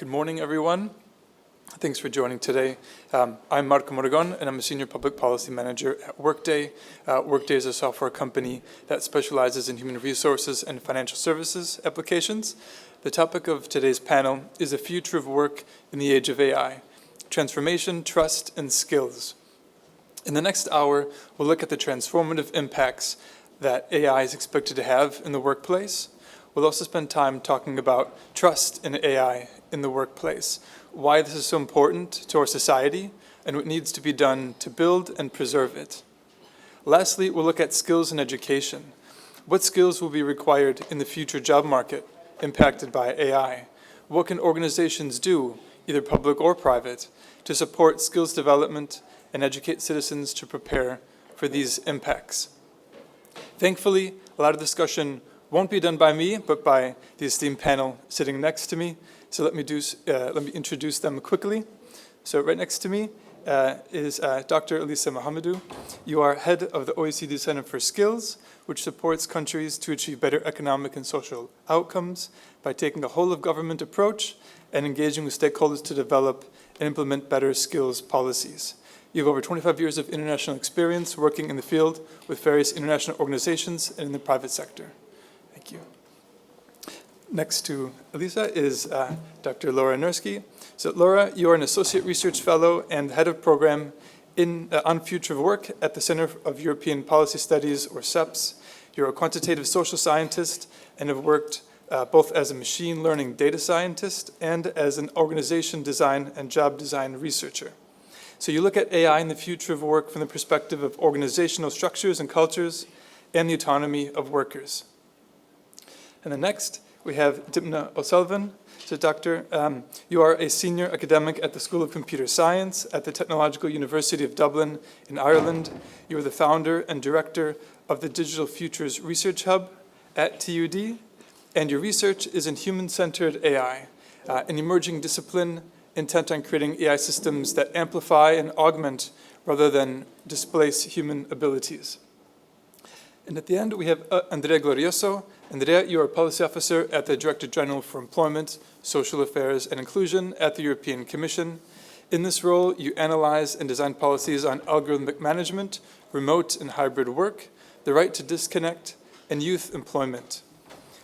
Good morning, everyone. Thanks for joining today. I'm Marco Morgon, and I'm a Senior Public Policy Manager at Workday. Workday is a software company that specializes in human resources and financial services applications. The topic of today's panel is the future of work in the age of AI, transformation, trust, and skills. In the next hour, we'll look at the transformative impacts that AI is expected to have in the workplace. We'll also spend time talking about trust in AI in the workplace, why this is so important to our society, and what needs to be done to build and preserve it. Lastly, we'll look at skills and education. What skills will be required in the future job market impacted by AI? What can organizations do, either public or private, to support skills development and educate citizens to prepare for these impacts? Thankfully, a lot of discussion won't be done by me, but by the esteemed panel sitting next to me. So let me introduce them quickly. So right next to me is Dr. Elisa Mohamedou. You are head of the OECD Center for Skills, which supports countries to achieve better economic and social outcomes by taking a whole-of-government approach and engaging with stakeholders to develop and implement better skills policies. You have over 25 years of international experience working in the field with various international organizations and in the private sector. Thank you. Next to Elisa is Dr. Laura Nursky. So Laura, you are an Associate Research Fellow and Head of Program on Future of Work at the Center of European Policy Studies, or CEPS. You're a quantitative social scientist and have worked both as a machine learning data scientist and as an organization design and job design researcher. So you look at AI in the future of work from the perspective of organizational structures and cultures and the autonomy of workers. And then next, we have Dimna O'Sullivan. So Doctor, you are a senior academic at the School of Computer Science at the Technological University of Dublin in Ireland. You are the founder and director of the Digital Futures Research Hub at TUD, and your research is in human-centered AI, an emerging discipline intent on creating AI systems that amplify and augment rather than displace human abilities. And at the end, we have Andrea Glorioso. Andrea, you are a policy officer at the Director General for Employment, Social Affairs and Inclusion at the European Commission. In this role, you analyze and design policies on algorithmic management, remote and hybrid work, the right to disconnect, and youth employment.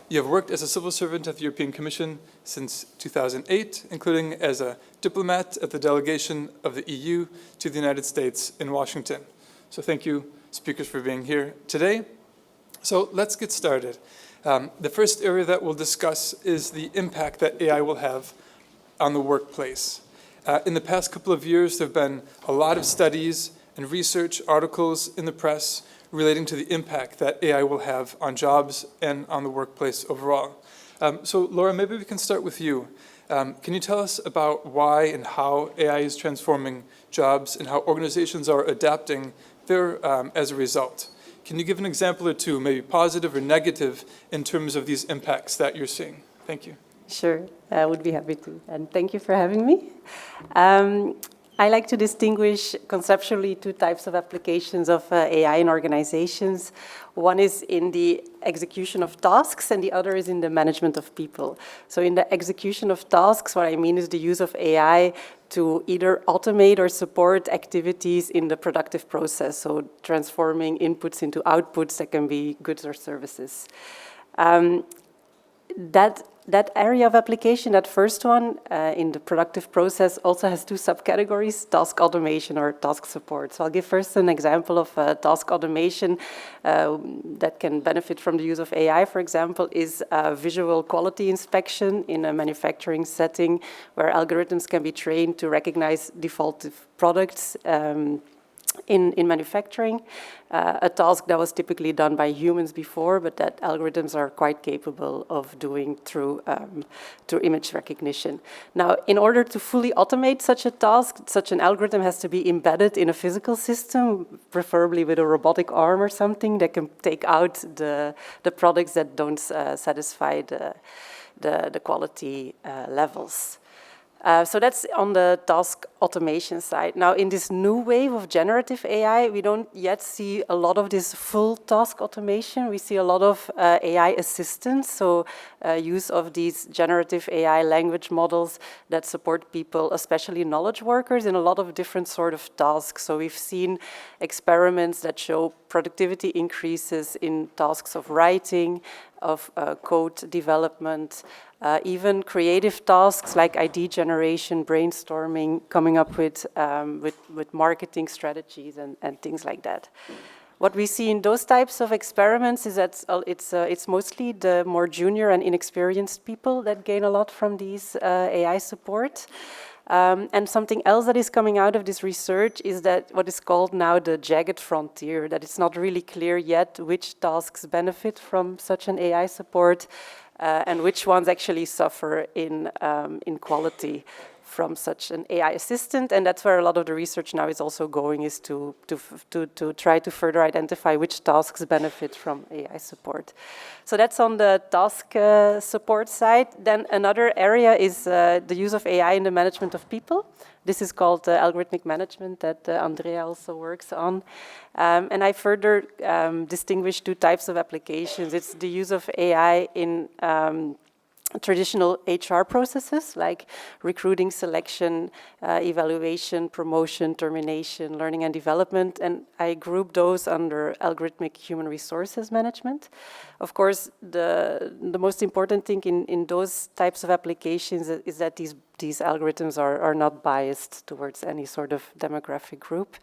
You have worked as a civil servant at the European Commission since 2008, including as a diplomat at the delegation of the EU to the United States in Washington. So thank you, speakers, for being here today. So let's get started. The first area that we'll discuss is the impact that AI will have on the workplace. In the past couple of years, there have been a lot of studies and research articles in the press relating to the impact that AI will have on jobs and on the workplace overall. So Laura, maybe we can start with you. Can you tell us about why and how AI is transforming jobs and how organizations are adapting there as a result? Can you give an example or two, maybe positive or negative, in terms of these impacts that you're seeing? Thank you. Sure, I would be happy to. And thank you for having me. I like to distinguish conceptually two types of applications of AI in organizations. One is in the execution of tasks, and the other is in the management of people. So in the execution of tasks, what I mean is the use of AI to either automate or support activities in the productive process, so transforming inputs into outputs that can be goods or services. That area of application, that first one, in the productive process, also has two subcategories, task automation or task support. So I'll give first an example of task automation that can benefit from the use of AI, for example, is visual quality inspection in a manufacturing setting where algorithms can be trained to recognize defaultive products in manufacturing, a task that was typically done by humans before, but that algorithms are quite capable of doing through image recognition. Now, in order to fully automate such a task, such an algorithm has to be embedded in a physical system, preferably with a robotic arm or something that can take out the products that don't satisfy the quality levels. So that's on the task automation side. Now, in this new wave of generative AI, we don't yet see a lot of this full task automation. We see a lot of AI assistance, so use of these generative AI language models that support people, especially knowledge workers, in a lot of different sort of tasks. So we've seen experiments that show productivity increases in tasks of writing, of code development, even creative tasks like idea generation, brainstorming, coming up with marketing strategies and things like that. What we see in those types of experiments is that it's mostly the more junior and inexperienced people that gain a lot from these AI support. And something else that is coming out of this research is that what is called now the jagged frontier, that it's not really clear yet which tasks benefit from such an AI support and which ones actually suffer in quality from such an AI assistant. And that's where a lot of the research now is also going, is to try to further identify which tasks benefit from AI support. So that's on the task support side. Then another area is the use of AI in the management of people. This is called algorithmic management that Andrea also works on. And I further distinguish two types of applications. It's the use of AI in traditional HR processes like recruiting, selection, evaluation, promotion, termination, learning and development, and I group those under algorithmic human resources management. Of course, the most important thing in those types of applications is that these algorithms are not biased towards any sort of demographic group.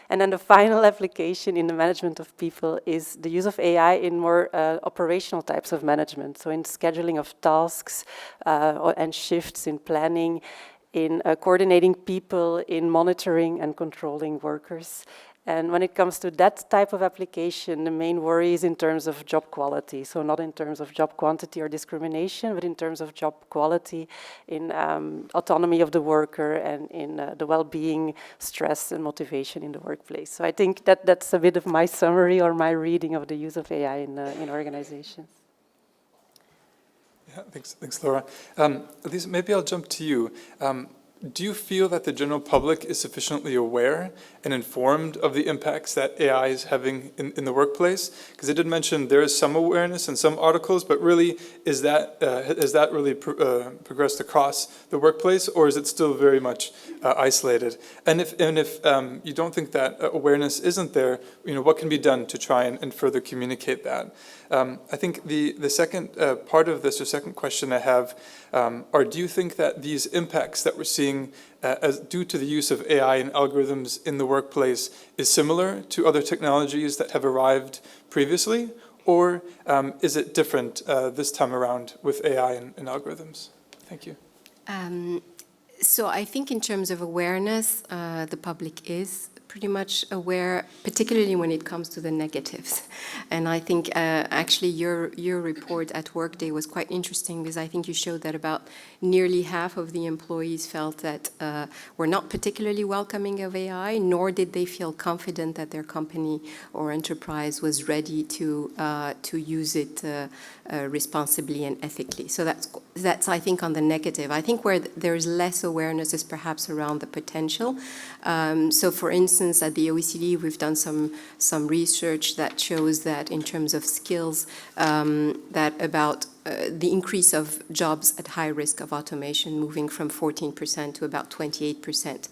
And then the final application in the management of people is the use of AI in more operational types of management. So in scheduling of tasks and shifts, in planning, in coordinating people, in monitoring and controlling workers. And when it comes to that type of application, the main worry is in terms of job quality. So not in terms of job quantity or discrimination, but in terms of job quality, in autonomy of the worker and in the well-being, stress and motivation in the workplace. So I think that's a bit of my summary or my reading of the use of AI in organizations. Yeah, thanks, Laura. Elise, maybe I'll jump to you. Do you feel that the general public is sufficiently aware and informed of the impacts that AI is having in the workplace? Because I did mention there is some awareness in some articles, but really, has that really progressed across the workplace, or is it still very much isolated? And if you don't think that awareness isn't there, what can be done to try and further communicate that? I think the second part of this, or second question I have, are do you think that these impacts that we're seeing due to the use of AI and algorithms in the workplace is similar to other technologies that have arrived previously, or is it different this time around with AI and algorithms? Thank you. So I think in terms of awareness, the public is pretty much aware, particularly when it comes to the negatives. And I think actually your report at Workday was quite interesting, because I think you showed that about nearly half of the employees felt that were not particularly welcoming of AI, nor did they feel confident that their company or enterprise was ready to use it responsibly and ethically. So that's I think on the negative. I think where there's less awareness is perhaps around the potential. So for instance, at the OECD, we've done some research that shows that in terms of skills, that about the increase of jobs at high risk of automation moving from 14% to about 28%.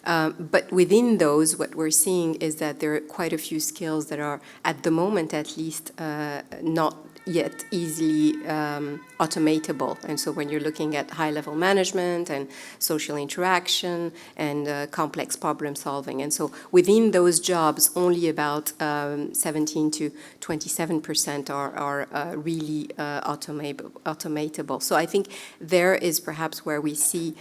But within those, what we're seeing is that there are quite a few skills that are, at the moment at least, not yet easily automatable. And so when you're looking at high-level management and social interaction and complex problem solving. And so within those jobs, only about 17 to 27% are really automatable. So I think there is perhaps where we see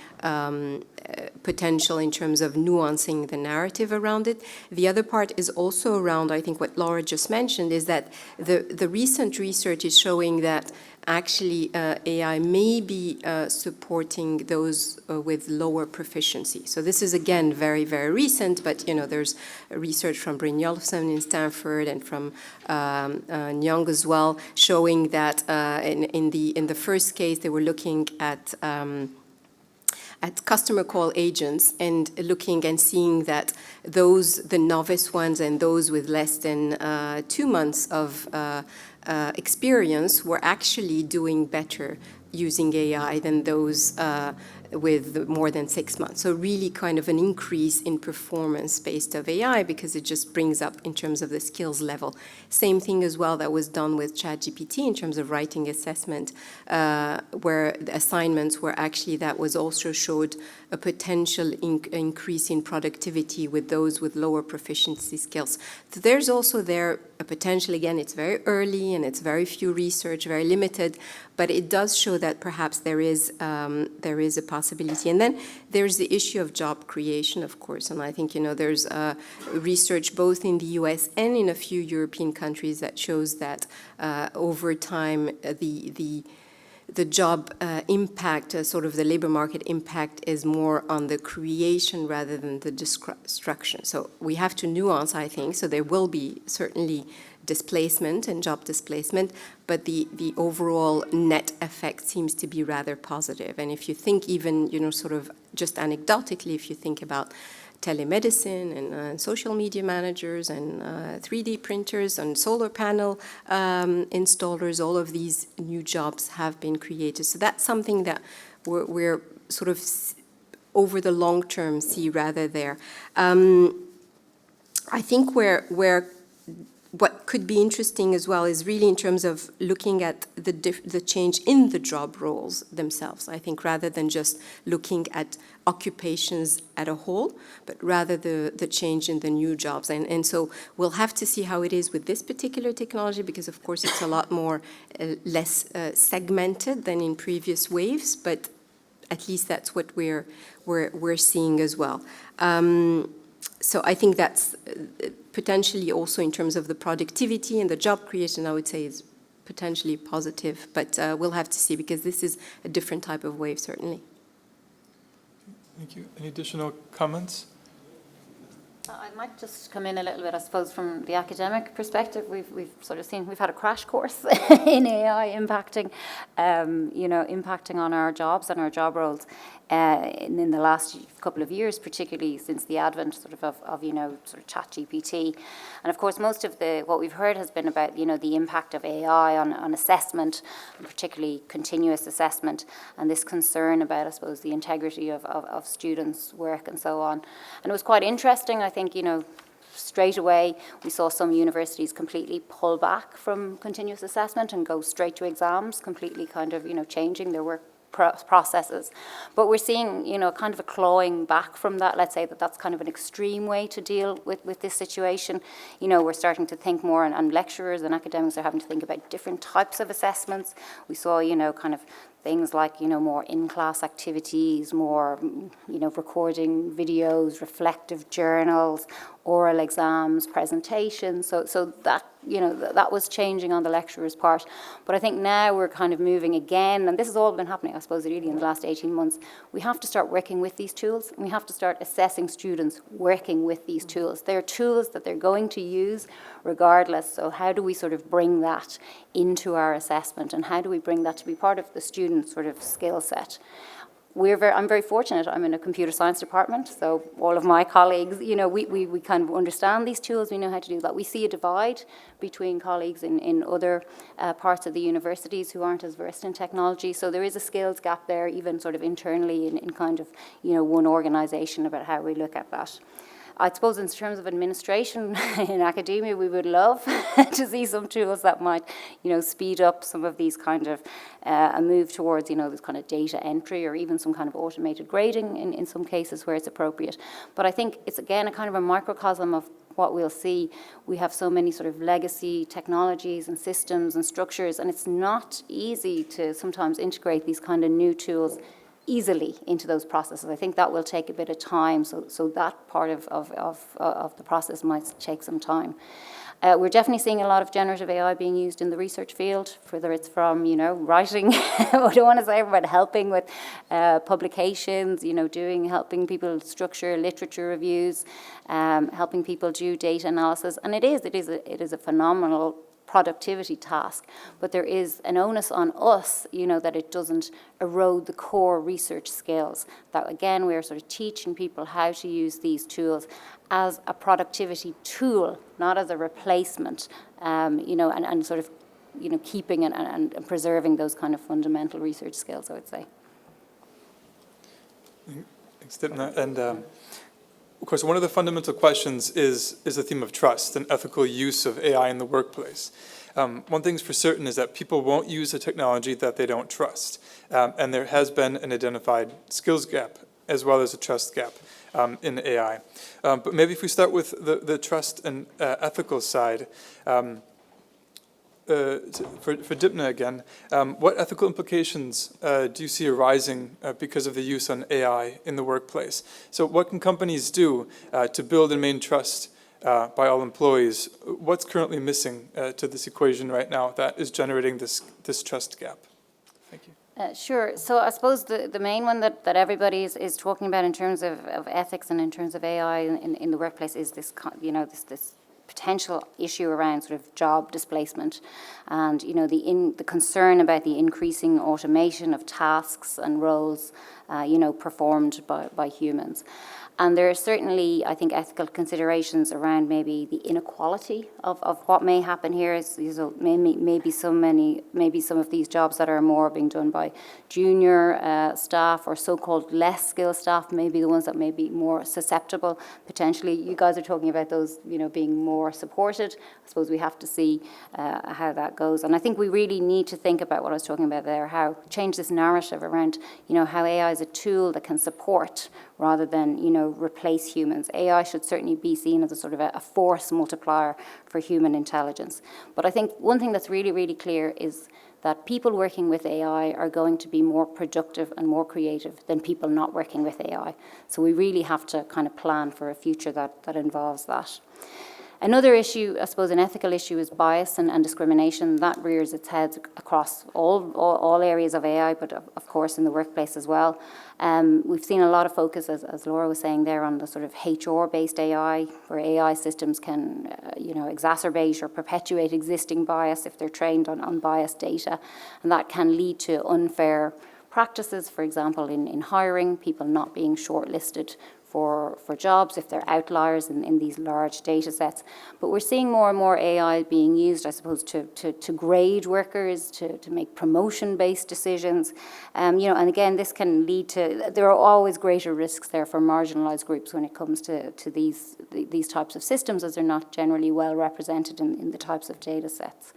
potential in terms of nuancing the narrative around it. The other part is also around, I think what Laura just mentioned, is that the recent research is showing that actually AI may be supporting those with lower proficiency. So this is again very, very recent, but there's research from Brynjolfsson in Stanford and from Nyong as well, showing that in the first case they were looking at at customer call agents and looking and seeing that those, the novice ones and those with less than 2 months of experience, were actually doing better using AI than those with more than 6 months. So really kind of an increase in performance based of AI, because it just brings up in terms of the skills level. Same thing as well that was done with ChatGPT in terms of writing assessment, where the assignments were actually, that was also showed a potential increase in productivity with those with lower proficiency skills. So there's also there a potential. Again, it's very early and it's very few research, very limited, but it does show that perhaps there is a possibility. And then there's the issue of job creation, of course. And I think, you know, there's research both in the US and in a few European countries that shows that over time, the job impact, sort of the labor market impact, is more on the creation rather than the destruction. So we have to nuance, I think. So there will be certainly displacement and job displacement, but the overall net effect seems to be rather positive. And if you think even, you know, sort of just anecdotally, if you think about telemedicine and social media managers and 3D printers and solar panel installers, all of these new jobs have been created. So that's something that we're sort of over the long term see rather there. I think what could be interesting as well is really in terms of looking at the change in the job roles themselves. I think rather than just looking at occupations at a whole, but rather the change in the new jobs. And so we'll have to see how it is with this particular technology, because of course it's a lot more less segmented than in previous waves, but at least that's what we're seeing as well. So I think that's potentially also in terms of the productivity and the job creation, I would say is potentially positive, but we'll have to see, because this is a different type of wave, certainly. Thank you. Any additional comments? I might just come in a little bit, I suppose, from the academic perspective. We've sort of seen, we've had a crash course in AI impacting, impacting on our jobs and our job roles in the last couple of years, particularly since the advent sort of ChatGPT. And of course, most of what we've heard has been about, the impact of AI on assessment, and particularly continuous assessment, and this concern about, I suppose, the integrity of students' work and so on. And it was quite interesting, I think, straight away we saw some universities completely pull back from continuous assessment and go straight to exams, completely kind of, changing their work processes. But we're seeing, kind of a clawing back from that. Let's say that's kind of an extreme way to deal with this situation. We're starting to think more, and lecturers and academics are having to think about different types of assessments. We saw, kind of things like, more in-class activities, more, recording videos, reflective journals, oral exams, presentations. So that, that was changing on the lecturer's part. But I think now we're kind of moving again, and this has all been happening, I suppose, really in the last 18 months. We have to start working with these tools, and we have to start assessing students working with these tools. They're tools that they're going to use regardless. So how do we sort of bring that into our assessment, and how do we bring that to be part of the student's sort of skill set? I'm very fortunate. I'm in a computer science department, so all of my colleagues, we kind of understand these tools. We know how to do that. We see a divide between colleagues in other parts of the universities who aren't as versed in technology. So there is a skills gap there, even sort of internally in kind of, one organisation, about how we look at that. I suppose in terms of administration in academia, we would love to see some tools that might, speed up some of these kind of, a move towards, this kind of data entry, or even some kind of automated grading in some cases where it's appropriate. But I think it's, again, a kind of a microcosm of what we'll see. We have so many sort of legacy technologies and systems and structures, and it's not easy to sometimes integrate these kind of new tools easily into those processes. I think that will take a bit of time, so that part of the process might take some time. We're definitely seeing a lot of generative AI being used in the research field, whether it's from, writing, I don't want to say, but helping with publications, helping people structure literature reviews, helping people do data analysis. And it is a phenomenal productivity task, but there is an onus on us, that it doesn't erode the core research skills. That again, we're sort of teaching people how to use these tools as a productivity tool, not as a replacement, and sort of, keeping and preserving those kind of fundamental research skills, I would say. Thanks, Dipna. And of course, one of the fundamental questions is the theme of trust and ethical use of AI in the workplace. One thing's for certain is that people won't use a technology that they don't trust. And there has been an identified skills gap as well as a trust gap in AI. But maybe if we start with the trust and ethical side, for Dipna again, what ethical implications do you see arising because of the use on AI in the workplace? So what can companies do to build and maintain trust by all employees? What's currently missing to this equation right now that is generating this trust gap? Thank you. Sure. So I suppose the main one that everybody is talking about in terms of ethics and in terms of AI in the workplace is this, this potential issue around sort of job displacement and, the concern about the increasing automation of tasks and roles, performed by humans. And there are certainly, I think, ethical considerations around maybe the inequality of what may happen here. Maybe some of these jobs that are more being done by junior staff or so-called less skilled staff, maybe the ones that may be more susceptible. Potentially, you guys are talking about those, being more supported. I suppose we have to see how that goes. And I think we really need to think about what I was talking about there, how change this narrative around, how AI is a tool that can support rather than, replace humans. AI should certainly be seen as a sort of a force multiplier for human intelligence. But I think one thing that's really, really clear is that people working with AI are going to be more productive and more creative than people not working with AI. So we really have to kind of plan for a future that involves that. Another issue, I suppose an ethical issue, is bias and discrimination. That rears its head across all areas of AI, but of course in the workplace as well. We've seen a lot of focus, as Laura was saying there, on the sort of HR-based AI, where AI systems can exacerbate or perpetuate existing bias if they're trained on unbiased data. And that can lead to unfair practices, for example, in hiring, people not being shortlisted for jobs if they're outliers in these large data sets. But we're seeing more and more AI being used, I suppose, to grade workers, to make promotion-based decisions. And again, this can lead to, there are always greater risks there for marginalized groups when it comes to these types of systems, as they're not generally well represented in the types of data sets.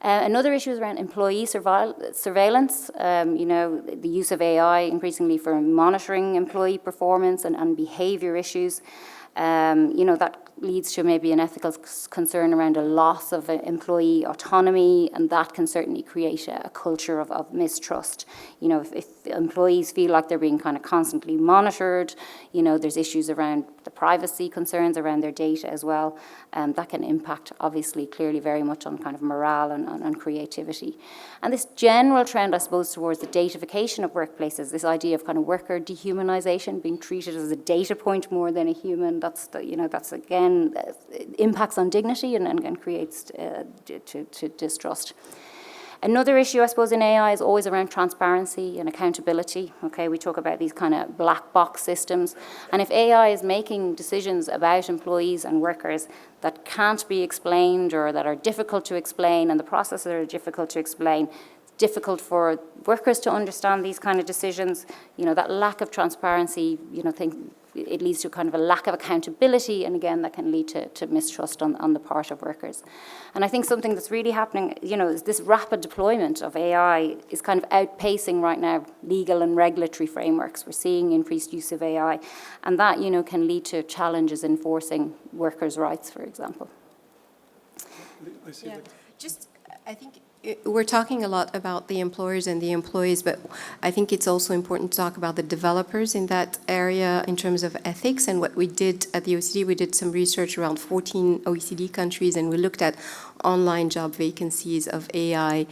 Another issue is around employee surveillance, the use of AI increasingly for monitoring employee performance and behavior issues. That leads to maybe an ethical concern around a loss of employee autonomy, and that can certainly create a culture of mistrust. If employees feel like they're being kind of constantly monitored, there's issues around the privacy concerns around their data as well. That can impact, obviously, clearly very much on kind of morale and creativity. And this general trend, I suppose, towards the datafication of workplaces, this idea of kind of worker dehumanization, being treated as a data point more than a human, that's again, impacts on dignity and creates to distrust. Another issue, I suppose, in AI is always around transparency and accountability. Okay, we talk about these kind of black box systems. And if AI is making decisions about employees and workers that can't be explained or that are difficult to explain, and the processes are difficult to explain, it's difficult for workers to understand these kind of decisions, that lack of transparency, it leads to kind of a lack of accountability, and again, that can lead to mistrust on the part of workers. And I think something that's really happening, is this rapid deployment of AI is kind of outpacing right now legal and regulatory frameworks. We're seeing increased use of AI, and that, can lead to challenges enforcing workers' rights, for example. Yeah, just, I think we're talking a lot about the employers and the employees, but I think it's also important to talk about the developers in that area in terms of ethics. And what we did at the OECD, we did some research around 14 OECD countries, and we looked at online job vacancies of AI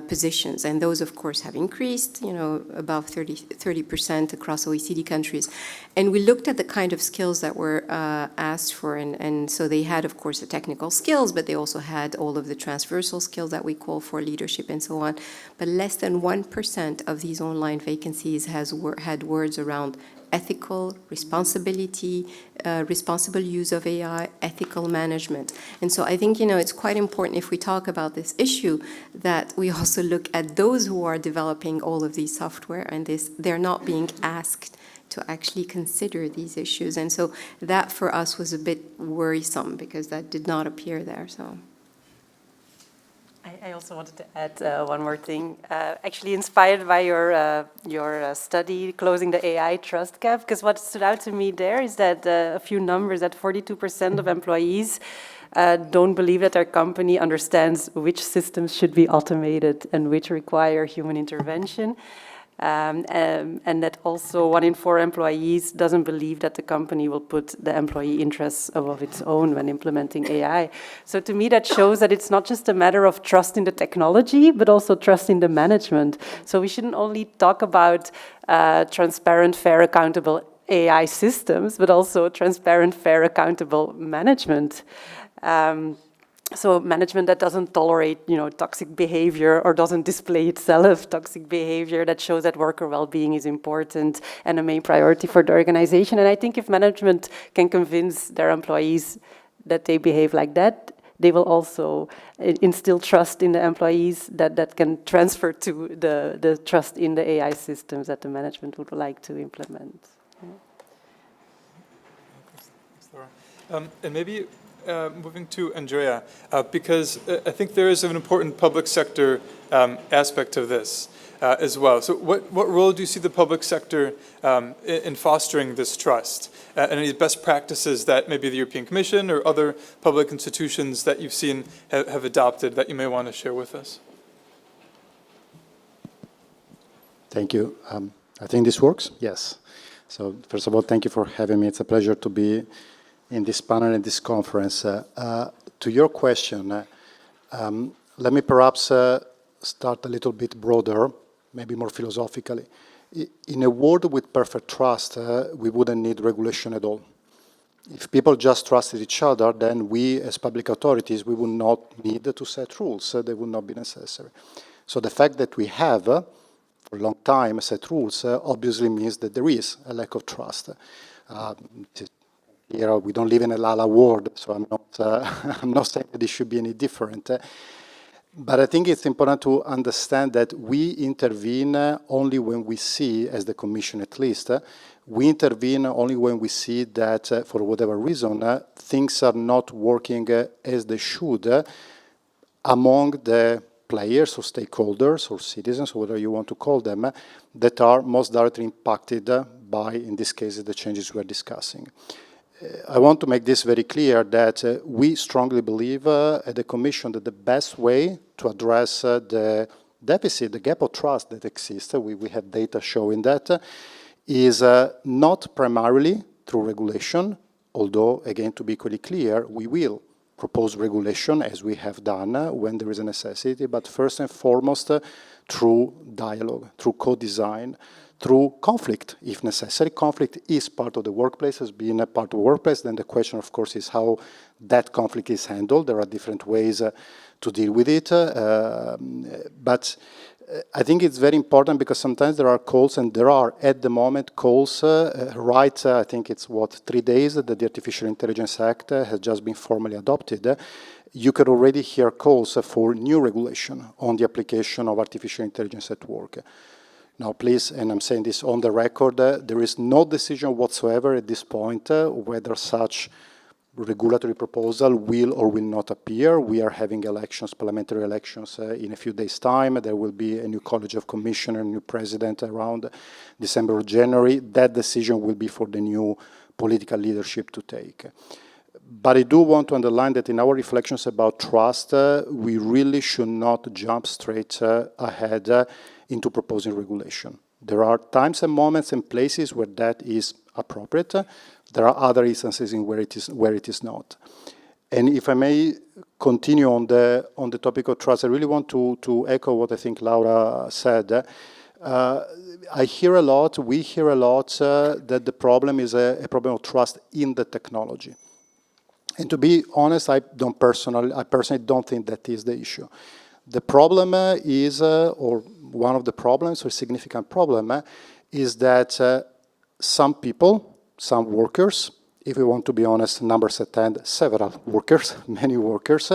positions. And those, of course, have increased, above 30% across OECD countries. And we looked at the kind of skills that were asked for. And so they had, of course, the technical skills, but they also had all of the transversal skills that we call for leadership and so on. But less than 1% of these online vacancies had words around ethical, responsibility, responsible use of AI, ethical management. And so I think, it's quite important if we talk about this issue that we also look at those who are developing all of these software and they're not being asked to actually consider these issues. And so that for us was a bit worrisome because that did not appear there. So. I also wanted to add one more thing, actually inspired by your study, Closing the AI Trust Gap, because what stood out to me there is that a few numbers, that 42% of employees don't believe that their company understands which systems should be automated and which require human intervention. And that also 1 in 4 employees doesn't believe that the company will put the employee interests above its own when implementing AI. So to me, that shows that it's not just a matter of trust in the technology, but also trust in the management. So we shouldn't only talk about transparent, fair, accountable AI systems, but also transparent, fair, accountable management. So management that doesn't tolerate, toxic behavior or doesn't display itself toxic behavior, that shows that worker well-being is important and a main priority for the organization. And I think if management can convince their employees that they behave like that, they will also instill trust in the employees that can transfer to the trust in the AI systems that the management would like to implement. Thanks, Laura. And maybe moving to Andrea, because I think there is an important public sector aspect of this as well. So what role do you see the public sector in fostering this trust? And any best practices that maybe the European Commission or other public institutions that you've seen have adopted that you may want to share with us? Thank you. I think this works. Yes. So first of all, thank you for having me. It's a pleasure to be in this panel and this conference. To your question, let me perhaps start a little bit broader, maybe more philosophically. In a world with perfect trust, we wouldn't need regulation at all. If people just trusted each other, then we as public authorities, we would not need to set rules. They would not be necessary. So the fact that we have, for a long time, set rules obviously means that there is a lack of trust. Here, we don't live in a la-la world, so I'm not saying that it should be any different. But I think it's important to understand that we intervene only when we see, as the Commission at least, we intervene only when we see that, for whatever reason, things are not working as they should among the players or stakeholders or citizens, or whatever you want to call them, that are most directly impacted by, in this case, the changes we are discussing. I want to make this very clear that we strongly believe at the Commission that the best way to address the deficit, the gap of trust that exists, we have data showing that, is not primarily through regulation, although, again, to be equally clear, we will propose regulation as we have done when there is a necessity, but first and foremost through dialogue, through co-design, through conflict, if necessary. Conflict is part of the workplace, has been a part of the workplace. Then the question, of course, is how that conflict is handled. There are different ways to deal with it. But I think it's very important because sometimes there are calls, and there are, at the moment, calls, I think it's, 3 days that the Artificial Intelligence Act has just been formally adopted. You can already hear calls for new regulation on the application of artificial intelligence at work. Now, please, and I'm saying this on the record, there is no decision whatsoever at this point whether such regulatory proposal will or will not appear. We are having elections, parliamentary elections, in a few days' time. There will be a new College of Commissioners, a new president around December or January. That decision will be for the new political leadership to take. But I do want to underline that in our reflections about trust, we really should not jump straight ahead into proposing regulation. There are times and moments and places where that is appropriate. There are other instances in where it is not. And if I may continue on the topic of trust, I really want to echo what I think Laura said. I hear a lot, we hear a lot that the problem is a problem of trust in the technology. And to be honest, I personally don't think that is the issue. The problem is, or one of the problems, or significant problem, is that some people, some workers, if we want to be honest, numbers at hand, several workers, many workers,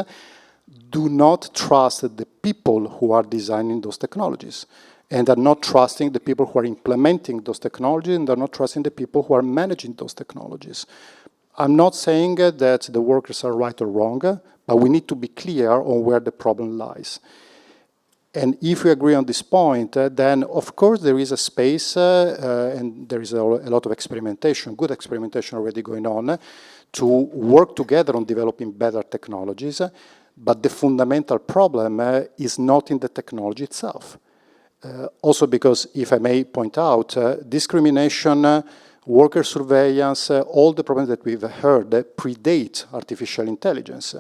do not trust the people who are designing those technologies. And are not trusting the people who are implementing those technologies, and are not trusting the people who are managing those technologies. I'm not saying that the workers are right or wrong, but we need to be clear on where the problem lies. And if we agree on this point, then of course there is a space, and there is a lot of experimentation, good experimentation already going on, to work together on developing better technologies. But the fundamental problem is not in the technology itself. Also because, if I may point out, discrimination, worker surveillance, all the problems that we've heard predate artificial intelligence.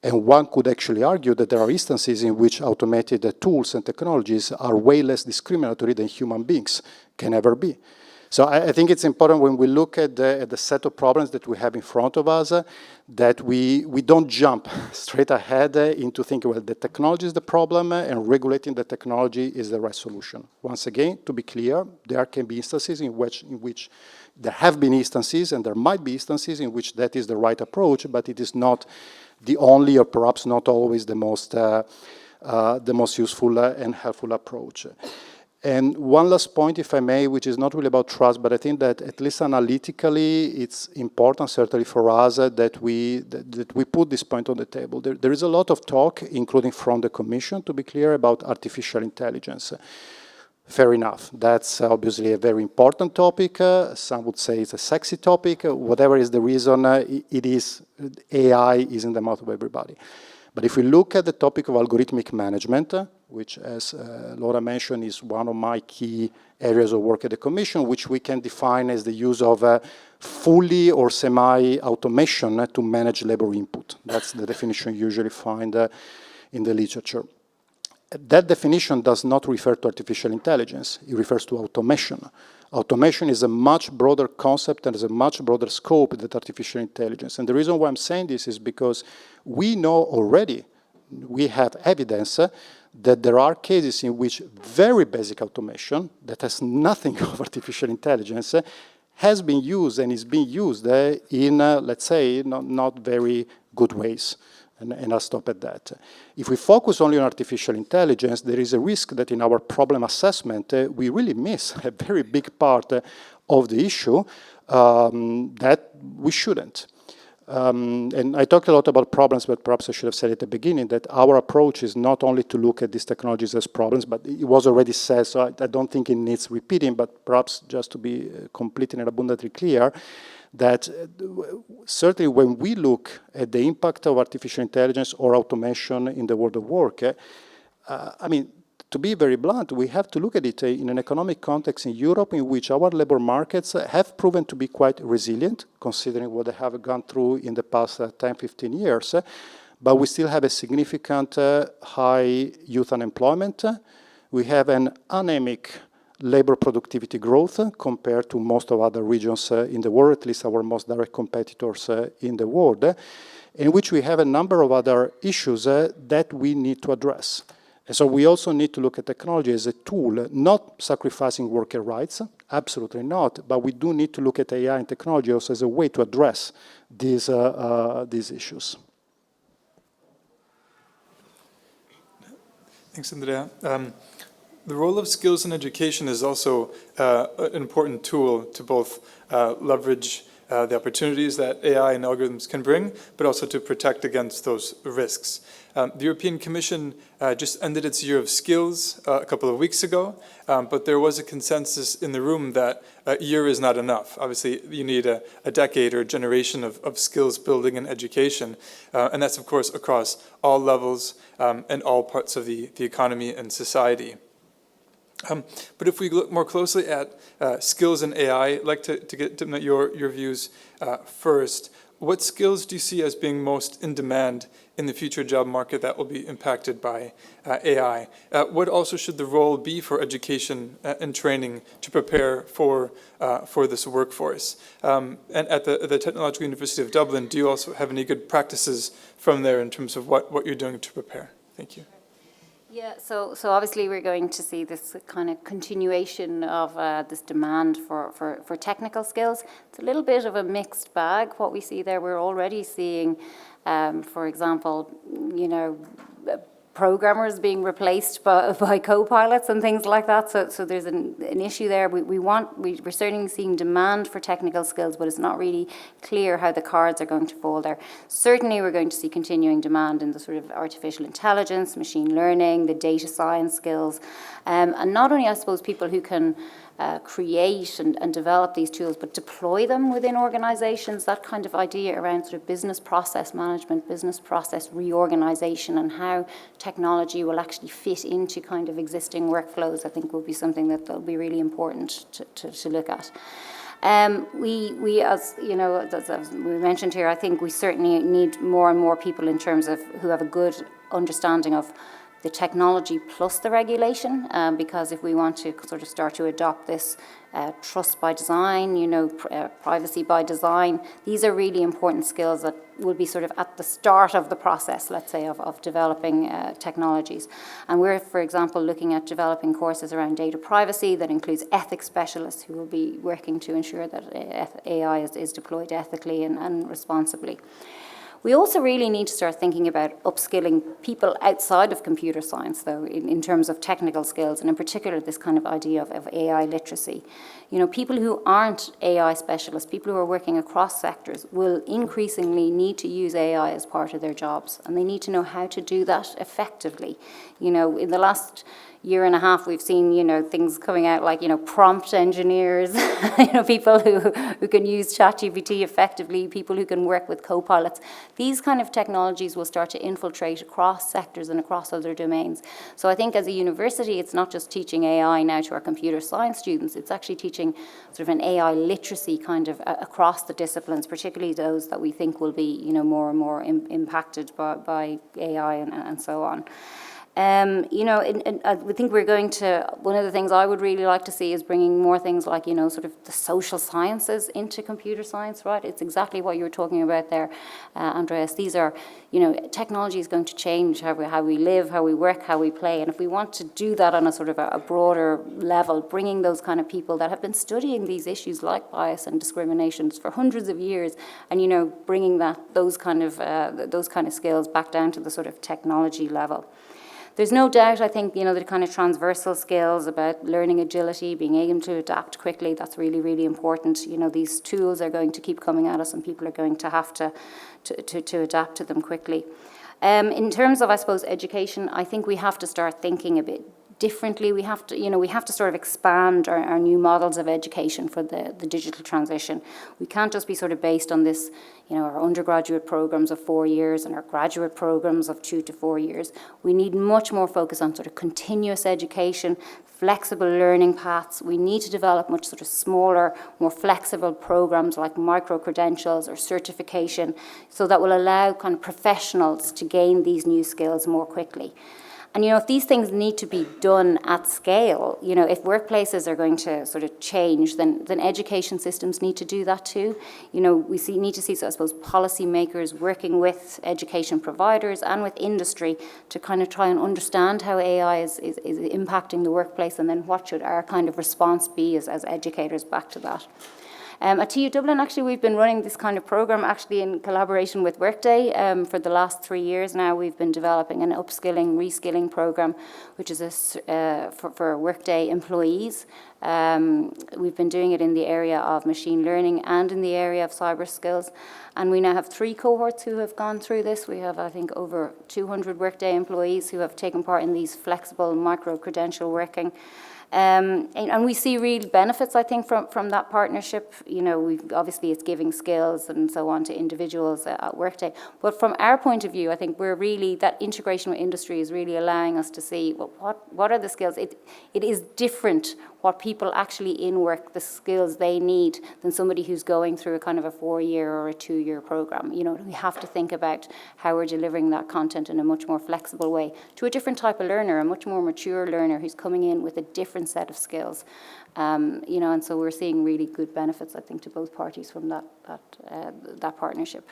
And one could actually argue that there are instances in which automated tools and technologies are way less discriminatory than human beings can ever be. So I think it's important when we look at the set of problems that we have in front of us, that we don't jump straight ahead into thinking, well, the technology is the problem and regulating the technology is the right solution. Once again, to be clear, there can be instances in which there have been instances, and there might be instances in which that is the right approach, but it is not the only, or perhaps not always the most useful and helpful approach. And one last point, if I may, which is not really about trust, but I think that at least analytically, it's important, certainly for us, that we put this point on the table. There is a lot of talk, including from the Commission, to be clear, about artificial intelligence. Fair enough. That's obviously a very important topic. Some would say it's a sexy topic. Whatever is the reason, it is, AI is in the mouth of everybody. But if we look at the topic of algorithmic management, which, as Laura mentioned, is one of my key areas of work at the Commission, which we can define as the use of fully or semi-automation to manage labor input. That's the definition you usually find in the literature. That definition does not refer to artificial intelligence. It refers to automation. Automation is a much broader concept and has a much broader scope than artificial intelligence. And the reason why I'm saying this is because we know already, we have evidence that there are cases in which very basic automation that has nothing of artificial intelligence has been used and is being used in, let's say, not very good ways. And I'll stop at that. If we focus only on artificial intelligence, there is a risk that in our problem assessment, we really miss a very big part of the issue that we shouldn't. And I talked a lot about problems, but perhaps I should have said at the beginning that our approach is not only to look at these technologies as problems, but it was already said, so I don't think it needs repeating, but perhaps just to be complete and abundantly clear, that certainly when we look at the impact of artificial intelligence or automation in the world of work, I mean, to be very blunt, we have to look at it in an economic context in Europe in which our labor markets have proven to be quite resilient, considering what they have gone through in the past 10, 15 years, but we still have a significant high youth unemployment. We have an anemic labor productivity growth compared to most of other regions in the world, at least our most direct competitors in the world, in which we have a number of other issues that we need to address. And so we also need to look at technology as a tool, not sacrificing worker rights, absolutely not, but we do need to look at AI and technology also as a way to address these issues. Thanks, Andrea. The role of skills in education is also an important tool to both leverage the opportunities that AI and algorithms can bring, but also to protect against those risks. The European Commission just ended its year of skills a couple of weeks ago, but there was a consensus in the room that a year is not enough. Obviously, you need a decade or a generation of skills building and education, and that's, of course, across all levels and all parts of the economy and society. But if we look more closely at skills in AI, I'd like to get to know your views first. What skills do you see as being most in demand in the future job market that will be impacted by AI? What also should the role be for education and training to prepare for this workforce? And at the Technological University of Dublin, do you also have any good practices from there in terms of what you're doing to prepare? Thank you. Yeah, so obviously we're going to see this kind of continuation of this demand for technical skills. It's a little bit of a mixed bag. What we see there, we're already seeing, for example, programmers being replaced by co-pilots and things like that. So there's an issue there. We're certainly seeing demand for technical skills, but it's not really clear how the cards are going to fall there. Certainly we're going to see continuing demand in the sort of artificial intelligence, machine learning, the data science skills. And not only, I suppose, people who can create and develop these tools, but deploy them within organizations, that kind of idea around sort of business process management, business process reorganization, and how technology will actually fit into kind of existing workflows, I think will be something that will be really important to look at. We as you know, as we mentioned here, I think we certainly need more and more people in terms of who have a good understanding of the technology plus the regulation, because if we want to sort of start to adopt this trust by design, privacy by design, these are really important skills that will be sort of at the start of the process, let's say, of developing technologies. And we're, for example, looking at developing courses around data privacy that includes ethics specialists who will be working to ensure that AI is deployed ethically and responsibly. We also really need to start thinking about upskilling people outside of computer science, though, in terms of technical skills, and in particular this kind of idea of AI literacy. People who aren't AI specialists, people who are working across sectors, will increasingly need to use AI as part of their jobs, and they need to know how to do that effectively. In the last year and a half, we've seen, things coming out like, prompt engineers, people who can use ChatGPT effectively, people who can work with co-pilots. These kind of technologies will start to infiltrate across sectors and across other domains. So I think as a university, it's not just teaching AI now to our computer science students, it's actually teaching sort of an AI literacy kind of across the disciplines, particularly those that we think will be, more and more impacted by AI and so on. And I think we're going to, one of the things I would really like to see is bringing more things like, sort of the social sciences into computer science, right? It's exactly what you were talking about there, Andreas. These are, technology is going to change how we live, how we work, how we play. And if we want to do that on a sort of a broader level, bringing those kind of people that have been studying these issues like bias and discriminations for hundreds of years, and, bringing those kind of skills back down to the sort of technology level. There's no doubt, I think, the kind of transversal skills about learning agility, being able to adapt quickly, that's really, really important. These tools are going to keep coming at us and people are going to have to adapt to them quickly. In terms of, I suppose, education, I think we have to start thinking a bit differently. We have to sort of expand our new models of education for the digital transition. We can't just be sort of based on this, our undergraduate programs of 4 years and our graduate programs of 2 to 4 years. We need much more focus on sort of continuous education, flexible learning paths. We need to develop much sort of smaller, more flexible programs like micro-credentials or certification, so that will allow kind of professionals to gain these new skills more quickly. And, if these things need to be done at scale, if workplaces are going to sort of change, then education systems need to do that too. We need to see, I suppose, policymakers working with education providers and with industry to kind of try and understand how AI is impacting the workplace, and then what should our kind of response be as educators back to that. At TU Dublin, actually, we've been running this kind of program actually in collaboration with Workday for the last 3 years now. We've been developing an upskilling, reskilling program, which is for Workday employees. We've been doing it in the area of machine learning and in the area of cyber skills. And we now have 3 cohorts who have gone through this. We have, I think, over 200 Workday employees who have taken part in these flexible micro-credential working. And we see real benefits, I think, from that partnership. You know, obviously it's giving skills and so on to individuals at Workday. But from our point of view, I think we're really, that integration with industry is really allowing us to see what are the skills. It is different what people actually in work, the skills they need, than somebody who's going through a kind of a 4-year or a 2-year program. You know, we have to think about how we're delivering that content in a much more flexible way to a different type of learner, a much more mature learner who's coming in with a different set of skills. You know, and so we're seeing really good benefits, I think, to both parties from that partnership.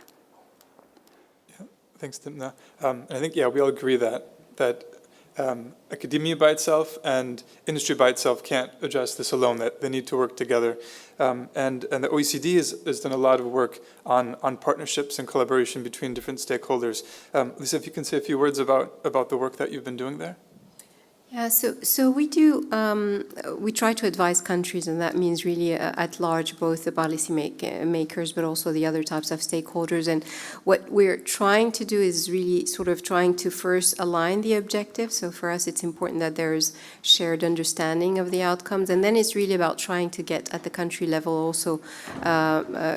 Yeah, thanks, Timna. And I think, yeah, we all agree that academia by itself and industry by itself can't address this alone, that they need to work together. And the OECD has done a lot of work on partnerships and collaboration between different stakeholders. Lisa, if you can say a few words about the work that you've been doing there. Yeah, so we do, we try to advise countries, and that means really at large, both the policy makers, but also the other types of stakeholders. And what we're trying to do is really sort of trying to first align the objectives. So for us, it's important that there's shared understanding of the outcomes. And then it's really about trying to get at the country level also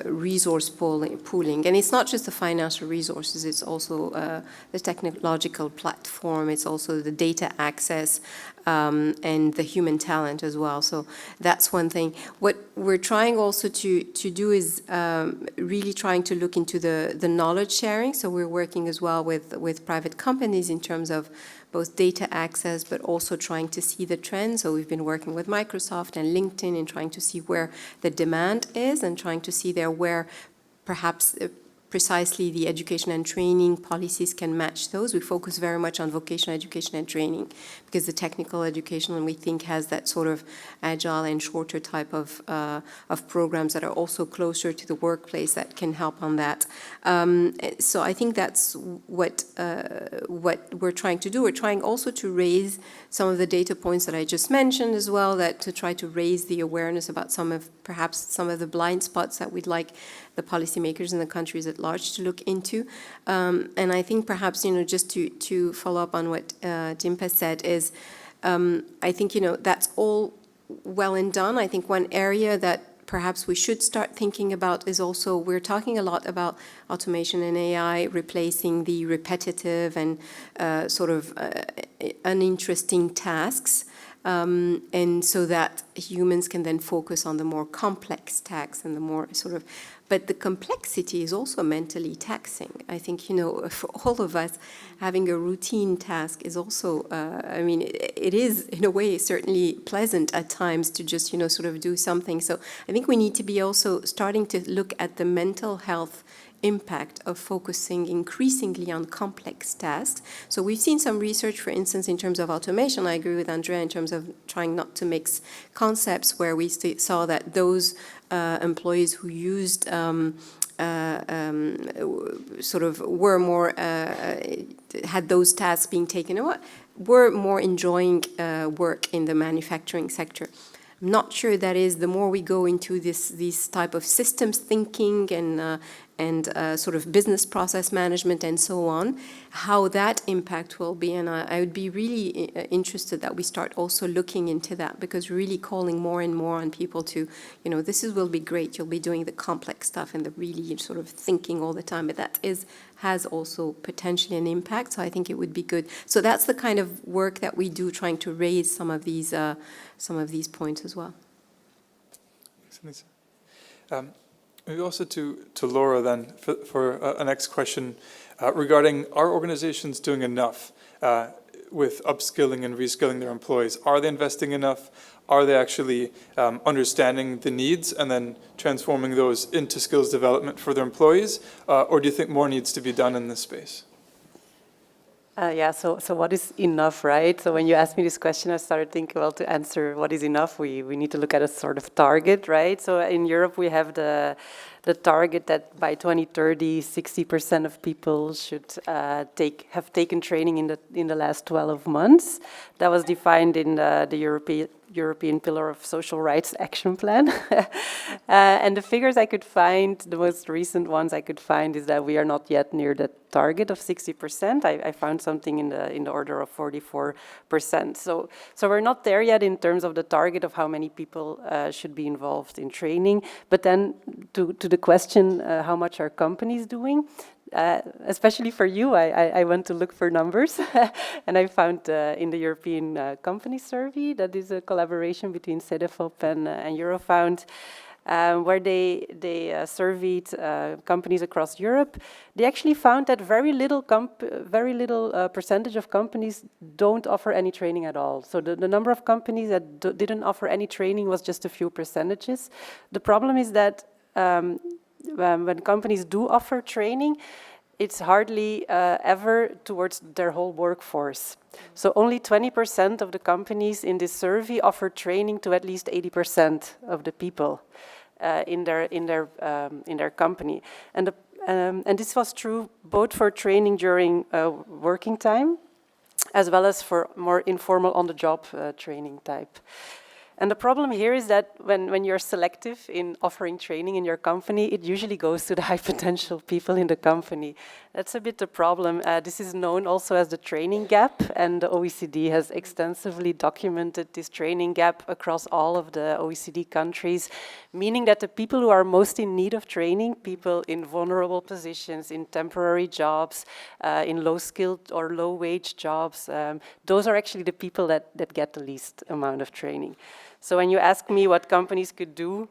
resource pooling. And it's not just the financial resources, it's also the technological platform, it's also the data access, and the human talent as well. So that's one thing. What we're trying also to do is really trying to look into the knowledge sharing. So we're working as well with private companies in terms of both data access, but also trying to see the trends. So we've been working with Microsoft and LinkedIn and trying to see where the demand is and trying to see there where perhaps precisely the education and training policies can match those. We focus very much on vocational education and training because the technical education, we think, has that sort of agile and shorter type of programs that are also closer to the workplace that can help on that. So I think that's what we're trying to do. We're trying also to raise some of the data points that I just mentioned as well, that to try to raise the awareness about perhaps some of the blind spots that we'd like the policymakers in the countries at large to look into. And I think perhaps, just to follow up on what Jimpa said is, I think, that's all well and done. I think one area that perhaps we should start thinking about is also, we're talking a lot about automation and AI replacing the repetitive and sort of uninteresting tasks. And so that humans can then focus on the more complex tasks and the more sort of, but the complexity is also mentally taxing. I think, for all of us, having a routine task is also, it is in a way certainly pleasant at times to just, sort of do something. So I think we need to be also starting to look at the mental health impact of focusing increasingly on complex tasks. So we've seen some research, for instance, in terms of automation. I agree with Andrea in terms of trying not to mix concepts, where we saw that those employees who used sort of were more, had those tasks being taken away, were more enjoying work in the manufacturing sector. I'm not sure that is, the more we go into these type of systems thinking and sort of business process management and so on, how that impact will be. And I would be really interested that we start also looking into that, because really calling more and more on people to, will be great, you'll be doing the complex stuff and the really sort of thinking all the time, but that has also potentially an impact. So I think it would be good. So that's the kind of work that we do, trying to raise some of these points as well. Thanks, Lisa. Maybe also to Laura then for a next question regarding, are organizations doing enough with upskilling and reskilling their employees? Are they investing enough? Are they actually understanding the needs and then transforming those into skills development for their employees? Or do you think more needs to be done in this space? So what is enough, right? So when you asked me this question, I started thinking, well, to answer what is enough, we need to look at a sort of target, right? So in Europe, we have the target that by 2030, 60% of people should have taken training in the last 12 months. That was defined in the European Pillar of Social Rights Action Plan. And the figures I could find, the most recent ones I could find, is that we are not yet near the target of 60%. I found something in the order of 44%. So we're not there yet in terms of the target of how many people should be involved in training. But then to the question, how much are companies doing? Especially for you, I went to look for numbers, and I found in the European Company Survey, that is a collaboration between CDFOP and Eurofound, where they surveyed companies across Europe. They actually found that very little percentage of companies don't offer any training at all. So the number of companies that didn't offer any training was just a few percentages. The problem is that when companies do offer training, it's hardly ever towards their whole workforce. So only 20% of the companies in this survey offer training to at least 80% of the people in their company. And this was true both for training during working time, as well as for more informal on-the-job training type. And the problem here is that when you're selective in offering training in your company, it usually goes to the high potential people in the company. That's a bit the problem. This is known also as the training gap, and the OECD has extensively documented this training gap across all of the OECD countries, meaning that the people who are most in need of training, people in vulnerable positions, in temporary jobs, in low-skilled or low-wage jobs, those are actually the people that get the least amount of training. So when you ask me what companies could do,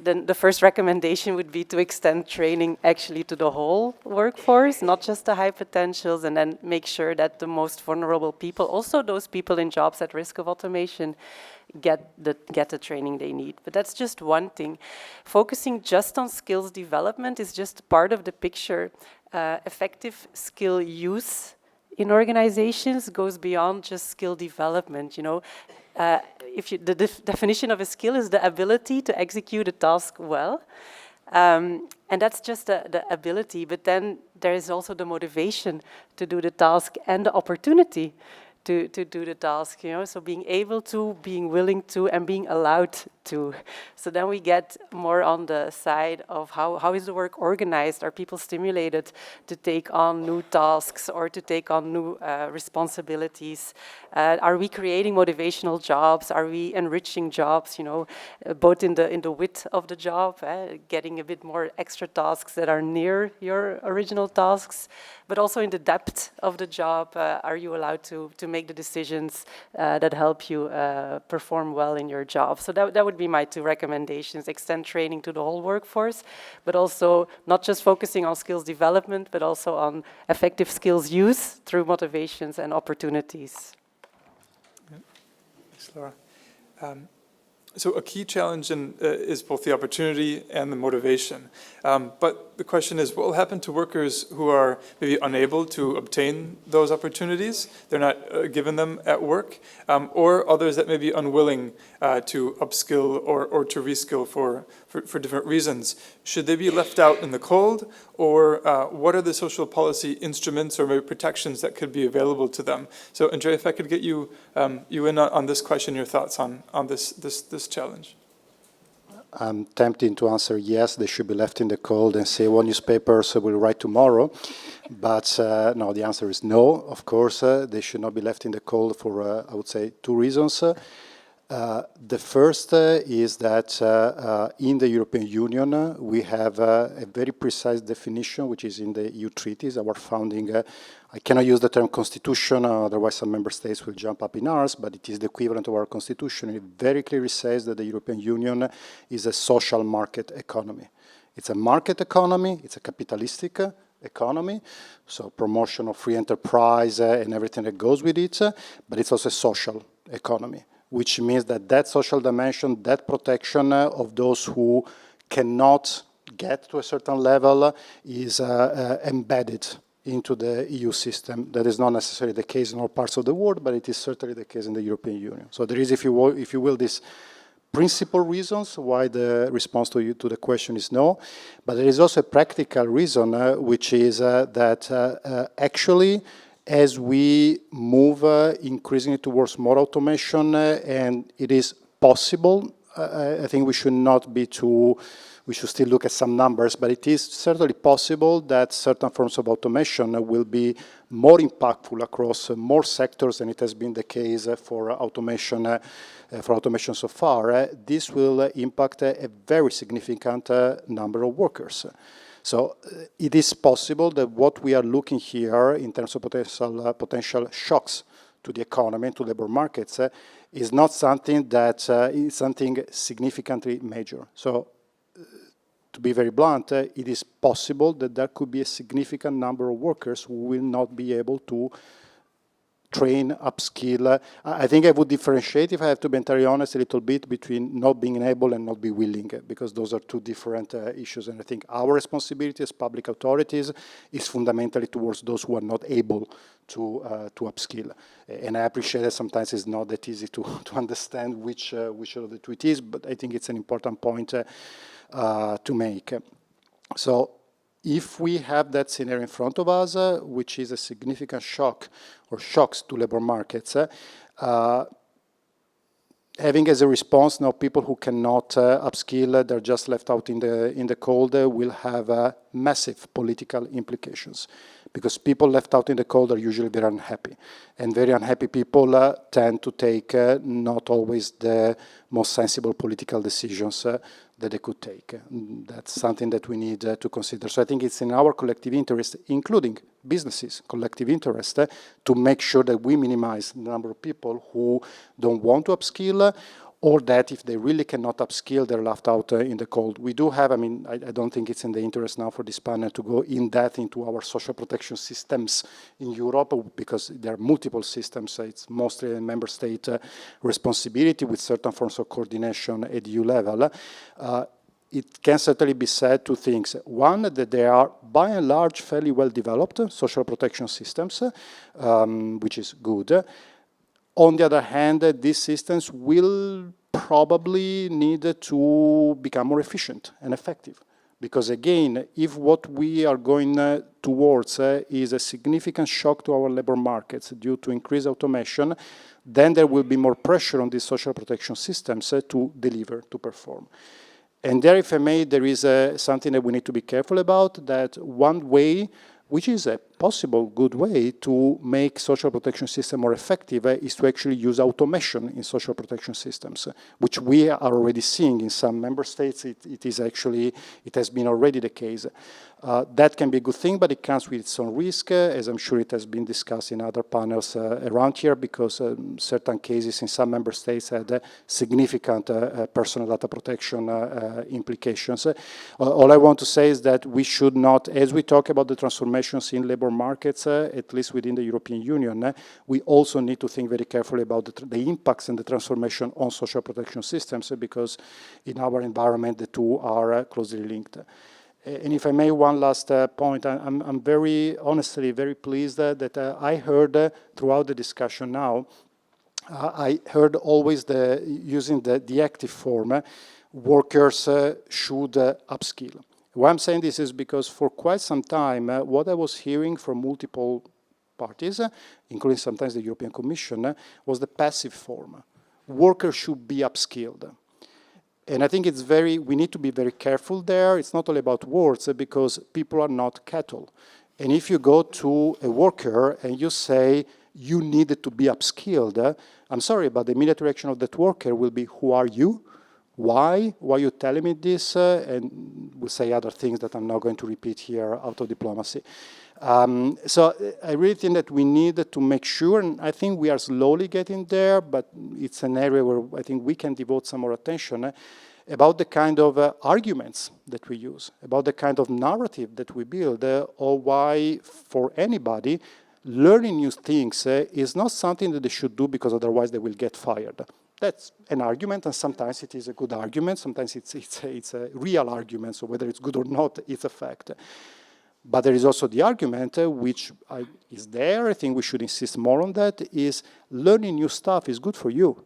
then the first recommendation would be to extend training actually to the whole workforce, not just the high potentials, and then make sure that the most vulnerable people, also those people in jobs at risk of automation, get the training they need. But that's just one thing. Focusing just on skills development is just part of the picture. Effective skill use in organizations goes beyond just skill development, you know. The definition of a skill is the ability to execute a task well. And that's just the ability, but then there is also the motivation to do the task and the opportunity to do the task, you know, so being able to, being willing to, and being allowed to. So then we get more on the side of how is the work organized? Are people stimulated to take on new tasks or to take on new responsibilities? Are we creating motivational jobs? Are we enriching jobs, you know, both in the width of the job, getting a bit more extra tasks that are near your original tasks, but also in the depth of the job? Are you allowed to make the decisions that help you perform well in your job? So that would be my two recommendations: extend training to the whole workforce, but also not just focusing on skills development, but also on effective skills use through motivations and opportunities. Yeah. Thanks, Laura. So a key challenge is both the opportunity and the motivation. But the question is, what will happen to workers who are maybe unable to obtain those opportunities? They're not given them at work, or others that may be unwilling to upskill or to reskill for different reasons. Should they be left out in the cold, or what are the social policy instruments or maybe protections that could be available to them? So, Andrea, if I could get you in on this question, your thoughts on this challenge. I'm tempted to answer yes, they should be left in the cold and say what newspapers will write tomorrow. But no, the answer is no. Of course, they should not be left in the cold for, I would say, two reasons. The first is that in the European Union, we have a very precise definition, which is in the EU treaties, our founding. I cannot use the term constitution, otherwise some member states will jump up in arms, but it is the equivalent of our constitution. It very clearly says that the European Union is a social market economy. It's a market economy, it's a capitalistic economy, so promotion of free enterprise and everything that goes with it, but it's also a social economy, which means that social dimension, that protection of those who cannot get to a certain level is embedded into the EU system. That is not necessarily the case in all parts of the world, but it is certainly the case in the European Union. So there is, if you will, this principal reasons why the response to the question is no, but there is also a practical reason, which is that actually, as we move increasingly towards more automation, and it is possible, I think we should not be too, we should still look at some numbers, but it is certainly possible that certain forms of automation will be more impactful across more sectors than it has been the case for automation so far. This will impact a very significant number of workers. So it is possible that what we are looking here in terms of potential shocks to the economy and to labor markets is not something that is something significantly major. So to be very blunt, it is possible that there could be a significant number of workers who will not be able to train, upskill. I think I would differentiate, if I have to be entirely honest, a little bit between not being able and not be willing, because those are two different issues. And I think our responsibility as public authorities is fundamentally towards those who are not able to upskill. And I appreciate that sometimes it's not that easy to understand which of the two it is, but I think it's an important point to make. So if we have that scenario in front of us, which is a significant shock or shocks to labor markets, having as a response now people who cannot upskill, they're just left out in the cold, will have massive political implications. Because people left out in the cold are usually very unhappy. And very unhappy people tend to take not always the most sensible political decisions that they could take. That's something that we need to consider. So I think it's in our collective interest, including businesses' collective interest, to make sure that we minimize the number of people who don't want to upskill, or that if they really cannot upskill, they're left out in the cold. We do have, I mean, I don't think it's in the interest now for this panel to go in depth into our social protection systems in Europe, because there are multiple systems. It's mostly a member state responsibility with certain forms of coordination at EU level. It can certainly be said two things. One, that they are by and large fairly well developed social protection systems, which is good. On the other hand, these systems will probably need to become more efficient and effective. Because again, if what we are going towards is a significant shock to our labor markets due to increased automation, then there will be more pressure on these social protection systems to deliver, to perform. And there, if I may, there is something that we need to be careful about, that one way, which is a possible good way to make social protection system more effective, is to actually use automation in social protection systems, which we are already seeing in some member states. It has been already the case. That can be a good thing, but it comes with its own risk, as I'm sure it has been discussed in other panels around here, because certain cases in some member states had significant personal data protection implications. All I want to say is that we should not, as we talk about the transformations in labor markets, at least within the European Union, we also need to think very carefully about the impacts and the transformation on social protection systems, because in our environment the two are closely linked. And if I may, one last point, I'm very, honestly, very pleased that I heard throughout the discussion now, I heard always using the active form, workers should upskill. Why I'm saying this is because for quite some time, what I was hearing from multiple parties, including sometimes the European Commission, was the passive form. Workers should be upskilled. And I think we need to be very careful there. It's not all about words, because people are not cattle. And if you go to a worker and you say, you needed to be upskilled, I'm sorry, but the immediate reaction of that worker will be, who are you? Why? Why are you telling me this? And we'll say other things that I'm not going to repeat here out of diplomacy. So I really think that we need to make sure, and I think we are slowly getting there, but it's an area where I think we can devote some more attention about the kind of arguments that we use, about the kind of narrative that we build, or why for anybody, learning new things is not something that they should do because otherwise they will get fired. That's an argument, and sometimes it is a good argument, sometimes it's a real argument, so whether it's good or not, it's a fact. But there is also the argument, which is there, I think we should insist more on that, is learning new stuff is good for you.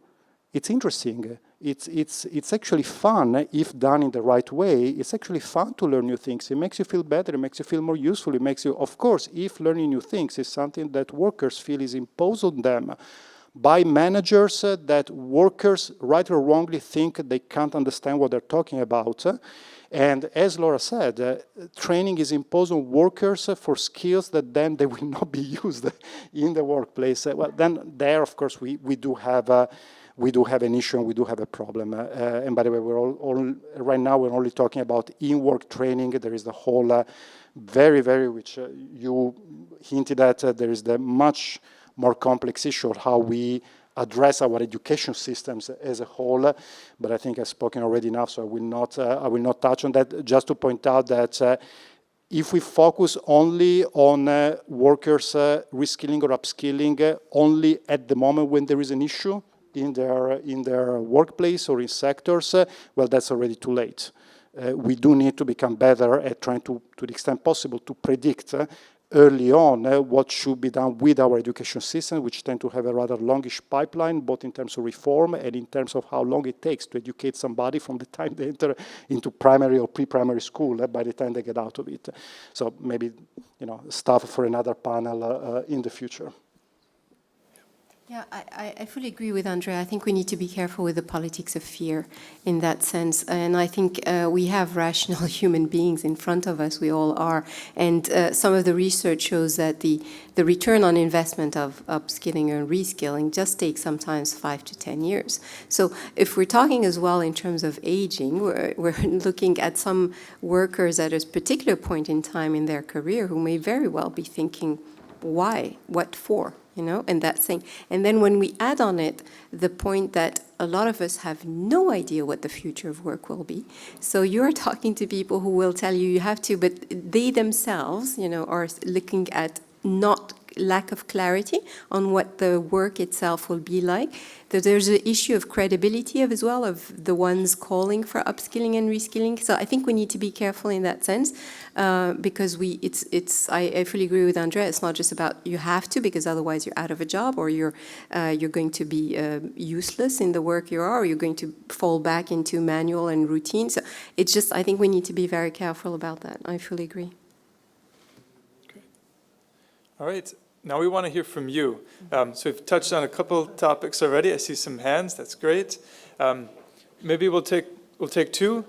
It's interesting. It's actually fun if done in the right way. It's actually fun to learn new things. It makes you feel better. It makes you feel more useful. It makes you, of course, if learning new things is something that workers feel is imposed on them by managers that workers, right or wrongly, think they can't understand what they're talking about. And as Laura said, training is imposed on workers for skills that then they will not be used in the workplace. Well, then there, of course, we do have an issue and we do have a problem. And by the way, we're all right now we're only talking about in-work training. There is the whole very, which you hinted at, there is the much more complex issue of how we address our education systems as a whole. But I think I've spoken already enough, so I will not touch on that. Just to point out that if we focus only on workers reskilling or upskilling only at the moment when there is an issue in their workplace or in sectors, well, that's already too late. We do need to become better at trying to the extent possible, to predict early on what should be done with our education system, which tend to have a rather longish pipeline, both in terms of reform and in terms of how long it takes to educate somebody from the time they enter into primary or pre-primary school by the time they get out of it. So maybe, stuff for another panel in the future. Yeah, I fully agree with Andrea. I think we need to be careful with the politics of fear in that sense. And I think we have rational human beings in front of us, we all are. And some of the research shows that the return on investment of upskilling and reskilling just takes sometimes 5 to 10 years. So if we're talking as well in terms of aging, we're looking at some workers at a particular point in time in their career who may very well be thinking, why? What for? And that thing. And then when we add on it the point that a lot of us have no idea what the future of work will be. So you're talking to people who will tell you have to, but they themselves, are looking at not lack of clarity on what the work itself will be like. There's an issue of credibility as well of the ones calling for upskilling and reskilling. So I think we need to be careful in that sense because I fully agree with Andrea. It's not just about you have to because otherwise you're out of a job or you're going to be useless in the work you are or you're going to fall back into manual and routine. So it's just I think we need to be very careful about that. I fully agree. Okay. All right. Now we want to hear from you. So we've touched on a couple topics already. I see some hands. That's great. Maybe we'll take two.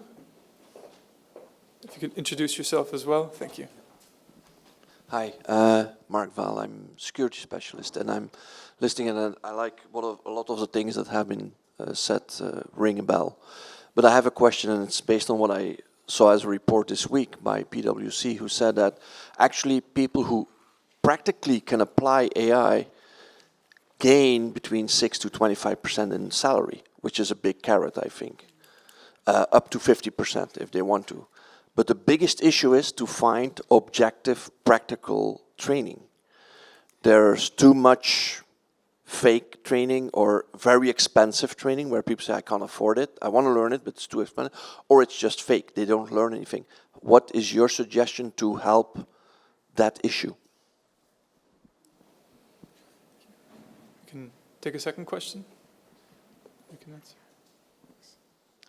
If you could introduce yourself as well. Thank you. Hi, Mark Val. I'm security specialist, and I'm listening, and I like a lot of the things that have been said ring a bell. But I have a question, and it's based on what I saw as a report this week by PwC, who said that actually people who practically can apply AI gain between 6 to 25% in salary, which is a big carrot, I think, up to 50% if they want to. But the biggest issue is to find objective, practical training. There's too much fake training or very expensive training where people say, I can't afford it, I want to learn it, but it's too expensive, or it's just fake, they don't learn anything. What is your suggestion to help that issue? Can take a second question. You can answer.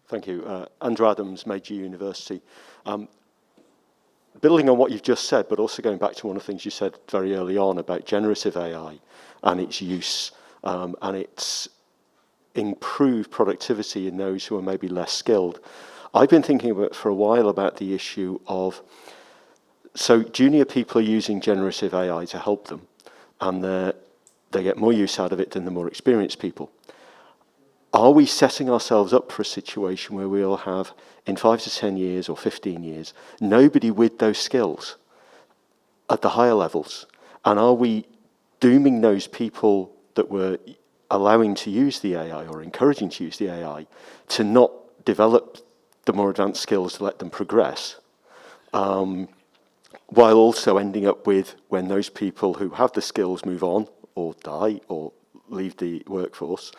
Thank you. Andrew Adams, Meiji University. Building on what you've just said, but also going back to one of the things you said very early on about generative AI and its use and its improved productivity in those who are maybe less skilled. I've been thinking about for a while about the issue of, so junior people are using generative AI to help them, and they get more use out of it than the more experienced people. Are we setting ourselves up for a situation where we'll have, in 5 to 10 years or 15 years, nobody with those skills at the higher levels? And are we dooming those people that we're allowing to use the AI or encouraging to use the AI to not develop the more advanced skills to let them progress, while also ending up with, when those people who have the skills move on or die or leave the workforce,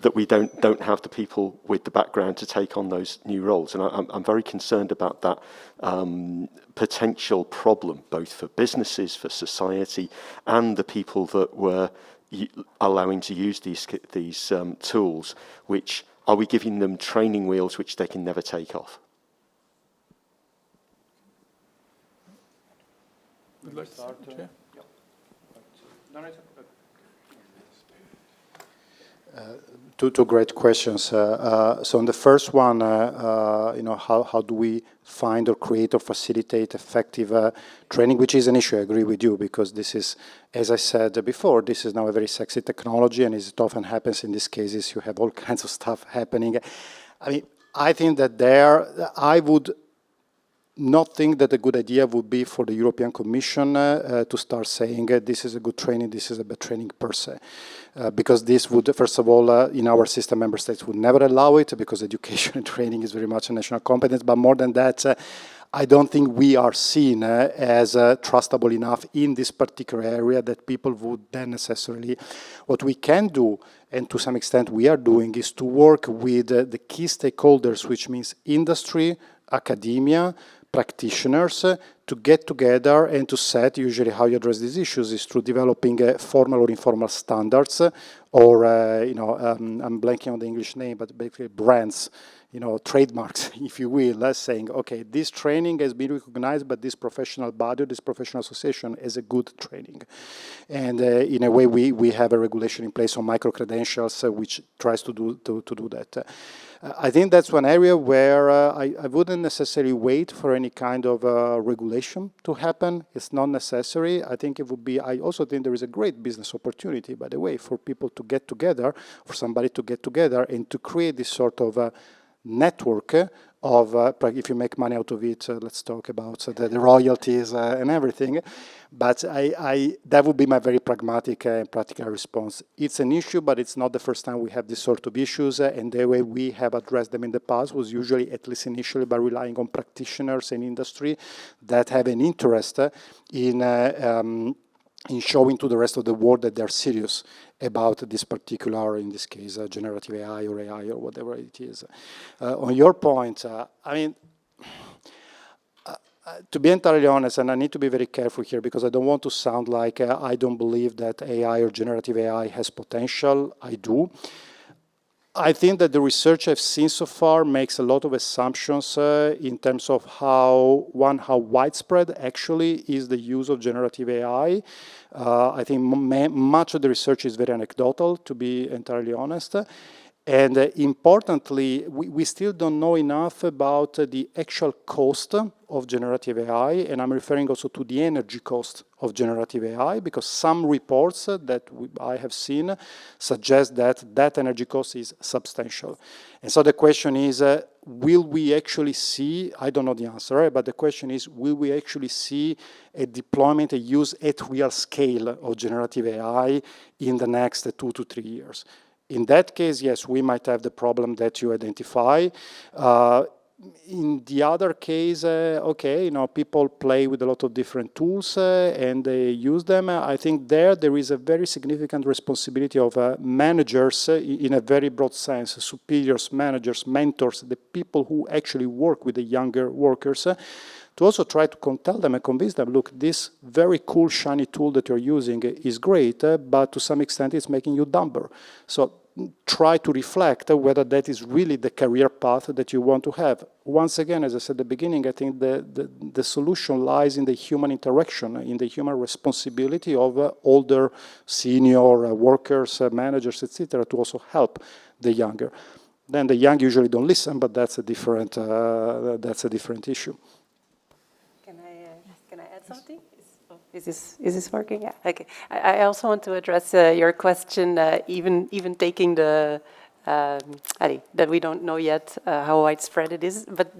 that we don't have the people with the background to take on those new roles. And I'm very concerned about that potential problem, both for businesses, for society, and the people that we're allowing to use these tools, which are we giving them training wheels which they can never take off? Would like to start? Two great questions. So on the first one, how do we find or create or facilitate effective training, which is an issue, I agree with you, because this is, as I said before, this is now a very sexy technology, and as it often happens in these cases, you have all kinds of stuff happening. I mean, I think that I would not think that a good idea would be for the European Commission to start saying this is a good training, this is a bad training per se. Because this would, first of all, in our system, member states would never allow it because education and training is very much a national competence. But more than that, I don't think we are seen as trustable enough in this particular area that people would then necessarily. What we can do, and to some extent we are doing, is to work with the key stakeholders, which means industry, academia, practitioners, to get together and to set, usually how you address these issues is through developing formal or informal standards, or, I'm blanking on the English name, but basically brands, trademarks, if you will, saying, okay, this training has been recognized by this professional body, this professional association as a good training. And in a way, we have a regulation in place on micro-credentials, which tries to do that. I think that's one area where I wouldn't necessarily wait for any kind of regulation to happen. It's not necessary. I think it would be, I also think there is a great business opportunity, by the way, for people to get together, for somebody to get together and to create this sort of network of, if you make money out of it, let's talk about the royalties and everything. But that would be my very pragmatic and practical response. It's an issue, but it's not the first time we have this sort of issues, and the way we have addressed them in the past was usually, at least initially, by relying on practitioners in industry that have an interest in showing to the rest of the world that they're serious about this particular, in this case, generative AI or whatever it is. On your point, to be entirely honest, and I need to be very careful here because I don't want to sound like I don't believe that AI or generative AI has potential. I do. I think that the research I've seen so far makes a lot of assumptions in terms of how widespread actually is the use of generative AI. I think much of the research is very anecdotal, to be entirely honest. And importantly, we still don't know enough about the actual cost of generative AI, and I'm referring also to the energy cost of generative AI, because some reports that I have seen suggest that energy cost is substantial. And so the question is, will we actually see, I don't know the answer, but the question is, will we actually see a deployment, a use at real scale of generative AI in the next 2 to 3 years? In that case, yes, we might have the problem that you identify. In the other case, people play with a lot of different tools and they use them. I think there is a very significant responsibility of managers in a very broad sense, superiors, managers, mentors, the people who actually work with the younger workers, to also try to tell them and convince them, look, this very cool, shiny tool that you're using is great, but to some extent it's making you dumber. So try to reflect whether that is really the career path that you want to have. Once again, as I said at the beginning, I think the solution lies in the human interaction, in the human responsibility of older, senior workers, managers, etc., to also help the younger. Then the young usually don't listen, but that's a different issue. Can I add something? Is this working? Yeah. Okay. I also want to address your question, even taking the that we don't know yet how widespread it is, but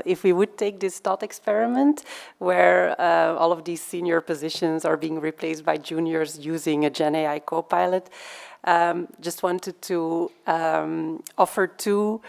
if we would take this thought experiment where all of these senior positions are being replaced by juniors using a Gen AI Copilot, just wanted to offer two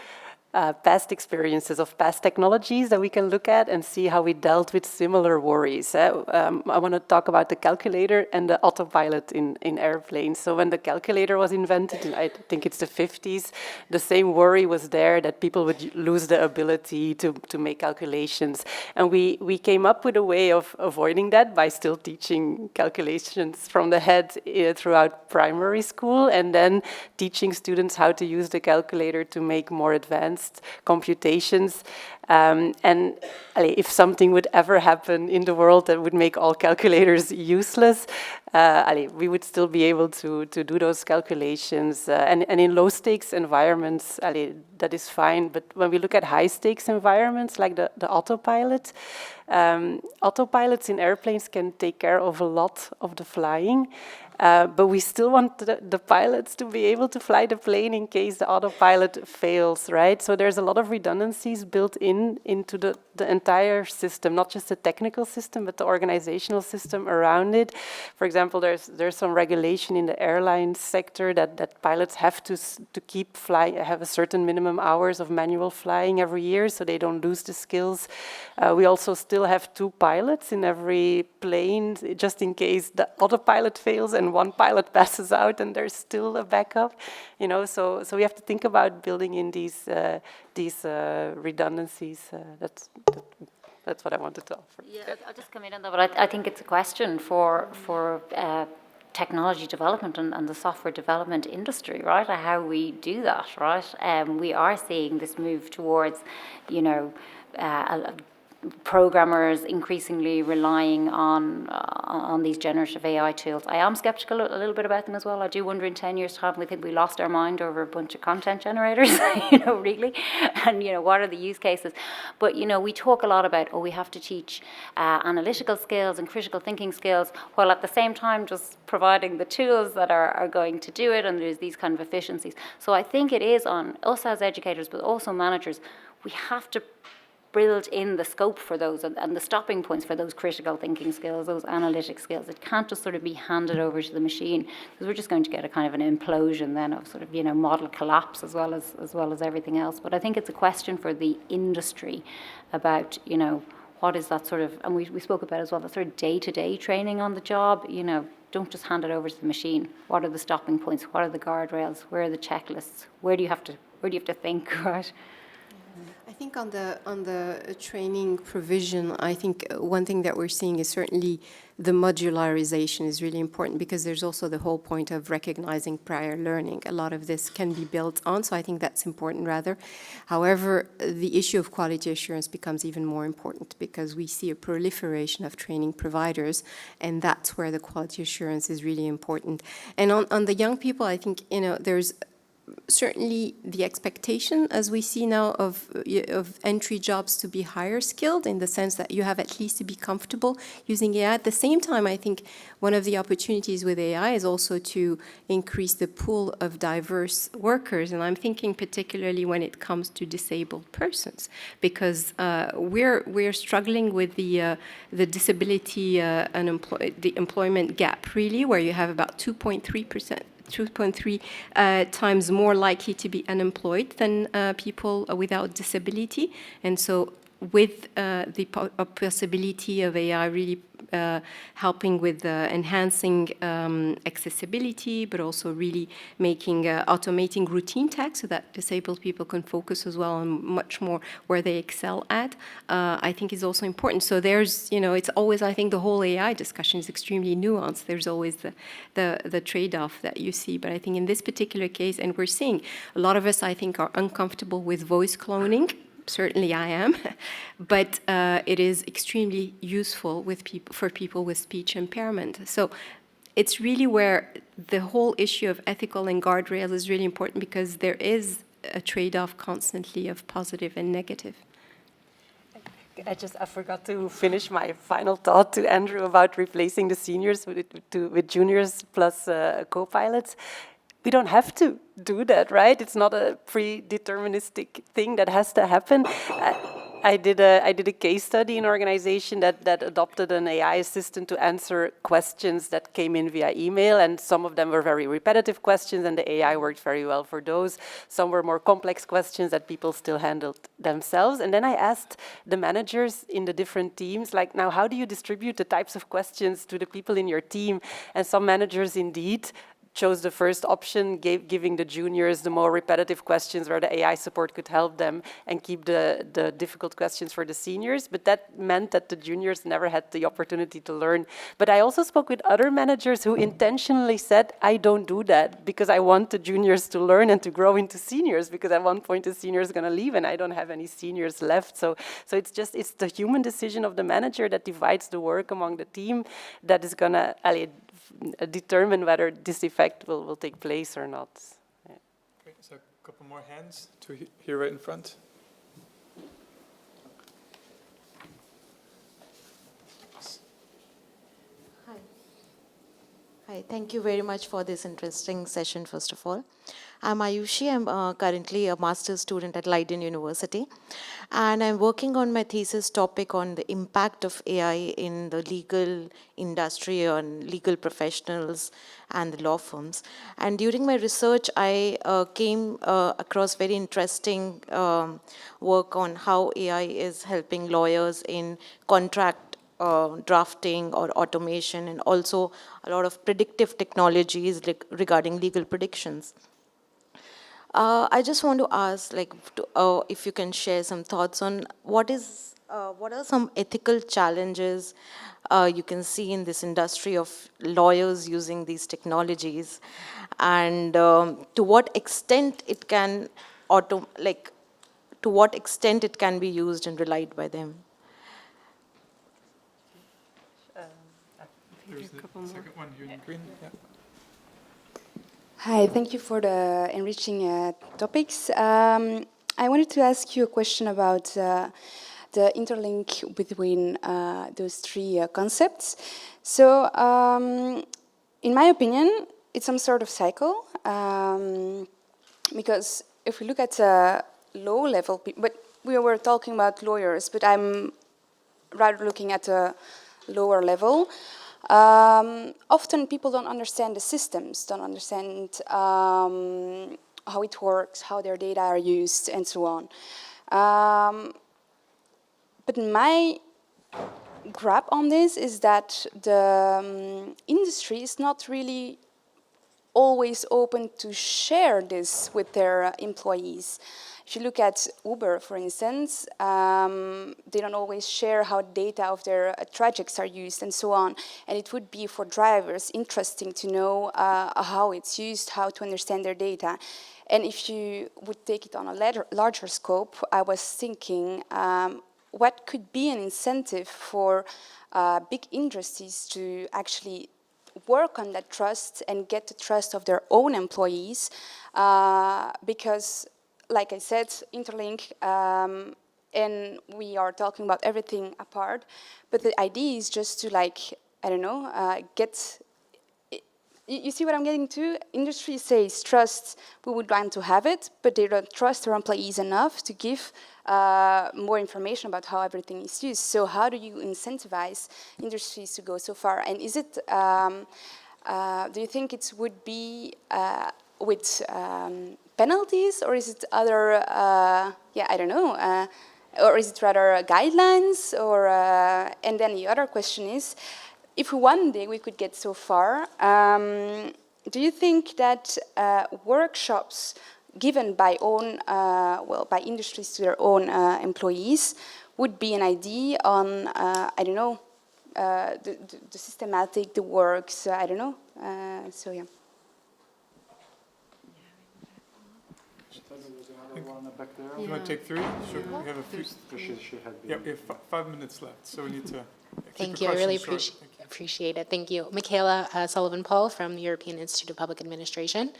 past experiences of past technologies that we can look at and see how we dealt with similar worries. I want to talk about the calculator and the autopilot in airplanes. So when the calculator was invented, in, I think it's the 50s, the same worry was there that people would lose the ability to make calculations. And we came up with a way of avoiding that by still teaching calculations from the head throughout primary school, and then teaching students how to use the calculator to make more advanced computations. And if something would ever happen in the world that would make all calculators useless, we would still be able to do those calculations. And in low-stakes environments, that is fine. But when we look at high-stakes environments, like the autopilot, autopilots in airplanes can take care of a lot of the flying. But we still want the pilots to be able to fly the plane in case the autopilot fails, right? So there's a lot of redundancies built into the entire system, not just the technical system, but the organizational system around it. For example, there's some regulation in the airline sector that pilots have to keep flying, have a certain minimum hours of manual flying every year, so they don't lose the skills. We also still have 2 pilots in every plane, just in case the autopilot fails and one pilot passes out and there's still a backup, you know. So we have to think about building in these redundancies. That's what I wanted to offer. Yeah, I'll just come in on that, but I think it's a question for technology development and the software development industry, right? How we do that, right? We are seeing this move towards, you know, programmers increasingly relying on these generative AI tools. I am skeptical a little bit about them as well. I do wonder in 10 years' time, we think we lost our mind over a bunch of content generators, you know, really, and, you know, what are the use cases? But, you know, we talk a lot about, we have to teach analytical skills and critical thinking skills, while at the same time just providing the tools that are going to do it, and there's these kind of efficiencies. So I think it is on us as educators, but also managers, we have to build in the scope for those and the stopping points for those critical thinking skills, those analytic skills. It can't just sort of be handed over to the machine, because we're just going to get a kind of an implosion then of sort of, you know, model collapse as well as everything else. But I think it's a question for the industry about, you know, what is that sort of, and we spoke about as well, that sort of day-to-day training on the job. You know, don't just hand it over to the machine. What are the stopping points? What are the guardrails? Where are the checklists? Where do you have to think, right? I think on the training provision, I think one thing that we're seeing is certainly the modularization is really important, because there's also the whole point of recognizing prior learning. A lot of this can be built on, so I think that's important rather. However, the issue of quality assurance becomes even more important, because we see a proliferation of training providers, and that's where the quality assurance is really important. And on the young people, I think, you know, there's certainly the expectation, as we see now, of entry jobs to be higher skilled, in the sense that you have at least to be comfortable using AI. At the same time, I think one of the opportunities with AI is also to increase the pool of diverse workers, and I'm thinking particularly when it comes to disabled persons, because we're struggling with the disability the employment gap, really, where you have about 2.3 times more likely to be unemployed than people without disability. And so with the possibility of AI really helping with enhancing accessibility, but also really making automating routine tasks so that disabled people can focus as well on much more where they excel at, I think is also important. So there's, you know, it's always, I think the whole AI discussion is extremely nuanced. There's always the trade-off that you see. But I think in this particular case, and we're seeing a lot of us, I think, are uncomfortable with voice cloning. Certainly I am, but it is extremely useful for people with speech impairment. So it's really where the whole issue of ethical and guardrails is really important, because there is a trade-off constantly of positive and negative. I forgot to finish my final thought to Andrew about replacing the seniors with juniors plus co-pilots. We don't have to do that, right? It's not a predeterministic thing that has to happen. I did a case study in an organization that adopted an AI assistant to answer questions that came in via email, and some of them were very repetitive questions, and the AI worked very well for those. Some were more complex questions that people still handled themselves. And then I asked the managers in the different teams, like, now, how do you distribute the types of questions to the people in your team? And some managers indeed chose the first option, giving the juniors the more repetitive questions where the AI support could help them, and keep the difficult questions for the seniors. But that meant that the juniors never had the opportunity to learn. But I also spoke with other managers who intentionally said, I don't do that because I want the juniors to learn and to grow into seniors, because at one point the senior is going to leave and I don't have any seniors left. So it's the human decision of the manager that divides the work among the team that is going to determine whether this effect will take place or not. Yeah. Great. So a couple more hands to here right in front. Hi. Hi, thank you very much for this interesting session, first of all. I'm Ayushi. I'm currently a master's student at Leiden University, and I'm working on my thesis topic on the impact of AI in the legal industry, on legal professionals and the law firms. And during my research, I came across very interesting work on how AI is helping lawyers in contract drafting or automation, and also a lot of predictive technologies regarding legal predictions. I just want to ask, if you can share some thoughts on what are some ethical challenges you can see in this industry of lawyers using these technologies, and to what extent it can to what extent it can be used and relied by them. There's the second one here in green. Yeah. Hi, thank you for the enriching topics. I wanted to ask you a question about the interlink between those three concepts. So, in my opinion, it's some sort of cycle, because if we look at low level people, but we were talking about lawyers, but I'm rather looking at a lower level. Often people don't understand the systems, don't understand how it works, how their data are used, and so on. But my grab on this is that the industry is not really always open to share this with their employees. If you look at Uber, for instance, they don't always share how data of their trajects are used and so on. And it would be for drivers interesting to know how it's used, how to understand their data. And if you would take it on a larger scope, I was thinking, what could be an incentive for big industries to actually work on that trust and get the trust of their own employees, because, like I said, interlink, and we are talking about everything apart, but the idea is just to, get... You see what I'm getting to? Industry says trust, we would want to have it, but they don't trust their employees enough to give more information about how everything is used. So how do you incentivize industries to go so far? And is it, do you think it would be with penalties, or is it other, I don't know, or is it rather guidelines? Or and then the other question is, if one day we could get so far, do you think that workshops given by by industries to their own employees would be an idea on, I don't know, the systematic, the works, I don't know, so yeah. You want to take three? Sure. We have a few. Yeah, we have 5 minutes left, so we need to. Thank you. I really appreciate it. Thank you. Michaela Sullivan-Paul from the European Institute of Public Administration.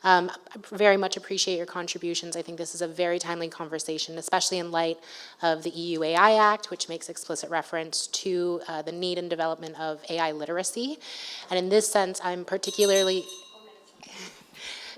I very much appreciate your contributions. I think this is a very timely conversation, especially in light of the EU AI Act, which makes explicit reference to the need and development of AI literacy. And in this sense, I'm particularly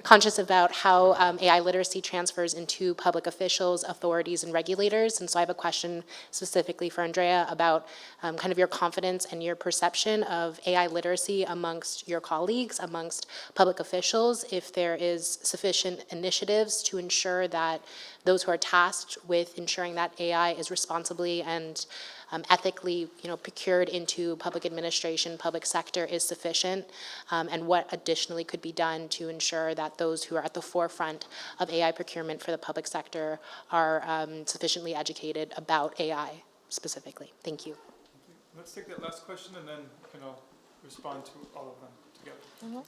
conscious about how AI literacy transfers into public officials, authorities, and regulators. And so I have a question specifically for Andrea about kind of your confidence and your perception of AI literacy amongst your colleagues, amongst public officials, if there is sufficient initiatives to ensure that those who are tasked with ensuring that AI is responsibly and ethically, procured into public administration, public sector is sufficient, and what additionally could be done to ensure that those who are at the forefront of AI procurement for the public sector are sufficiently educated about AI specifically. Thank you. Let's take that last question and then I'll respond to all of them together.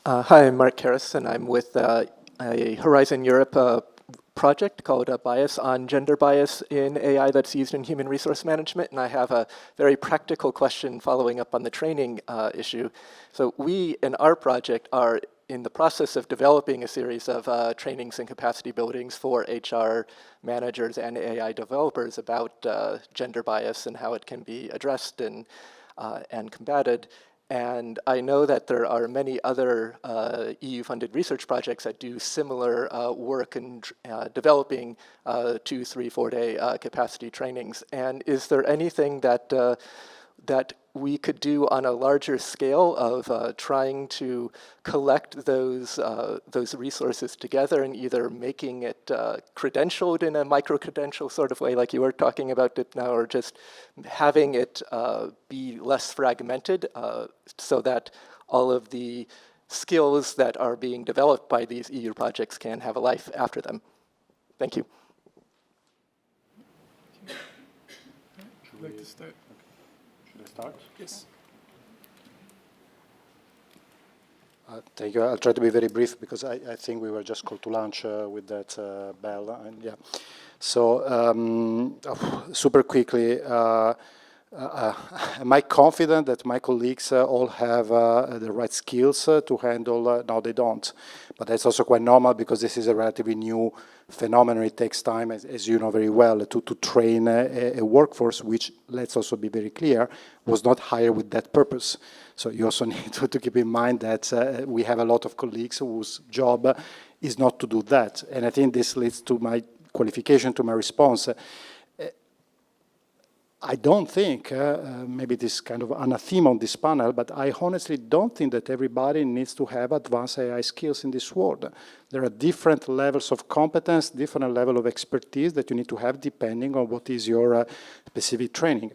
Hi, I'm Mark Karras, and I'm with a Horizon Europe project called Bias on Gender Bias in AI that's used in human resource management. And I have a very practical question following up on the training issue. So we, in our project, are in the process of developing a series of trainings and capacity buildings for HR managers and AI developers about gender bias and how it can be addressed and combated. And I know that there are many other EU-funded research projects that do similar work in developing 2, 3, 4-day capacity trainings. And is there anything that that we could do on a larger scale of trying to collect those resources together and either making it credentialed in a micro-credential sort of way like you were talking about it now, or just having it be less fragmented so that all of the skills that are being developed by these EU projects can have a life after them? Thank you. I'd like to start. Start? Yes. Thank you. I'll try to be very brief because I think we were just called to lunch with that bell. And yeah. So super quickly, am I confident that my colleagues all have the right skills to handle? No, they don't. But that's also quite normal because this is a relatively new phenomenon. It takes time, as you know very well, to train a workforce, which, let's also be very clear, was not hired with that purpose. So you also need to keep in mind that we have a lot of colleagues whose job is not to do that. And I think this leads to my qualification, to my response. I don't think, maybe this is kind of anathema on this panel, but I honestly don't think that everybody needs to have advanced AI skills in this world. There are different levels of competence, different level of expertise that you need to have depending on what is your specific training.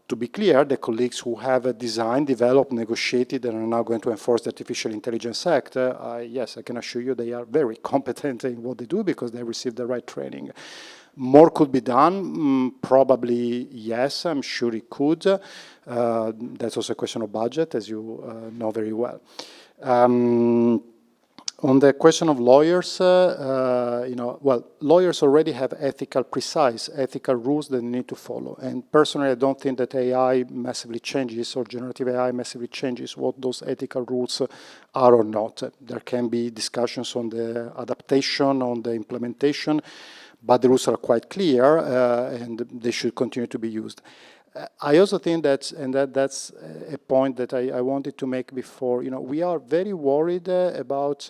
To be clear, the colleagues who have designed, developed, negotiated, and are now going to enforce the Artificial Intelligence Act, yes, I can assure you they are very competent in what they do because they received the right training. More could be done, probably yes, I'm sure it could. That's also a question of budget, as you know very well. On the question of lawyers, well, lawyers already have precise ethical rules that they need to follow. And personally, I don't think that AI massively changes or generative AI massively changes what those ethical rules are or not. There can be discussions on the adaptation, on the implementation, but the rules are quite clear and they should continue to be used. I also think that, and that's a point that I wanted to make before, we are very worried about,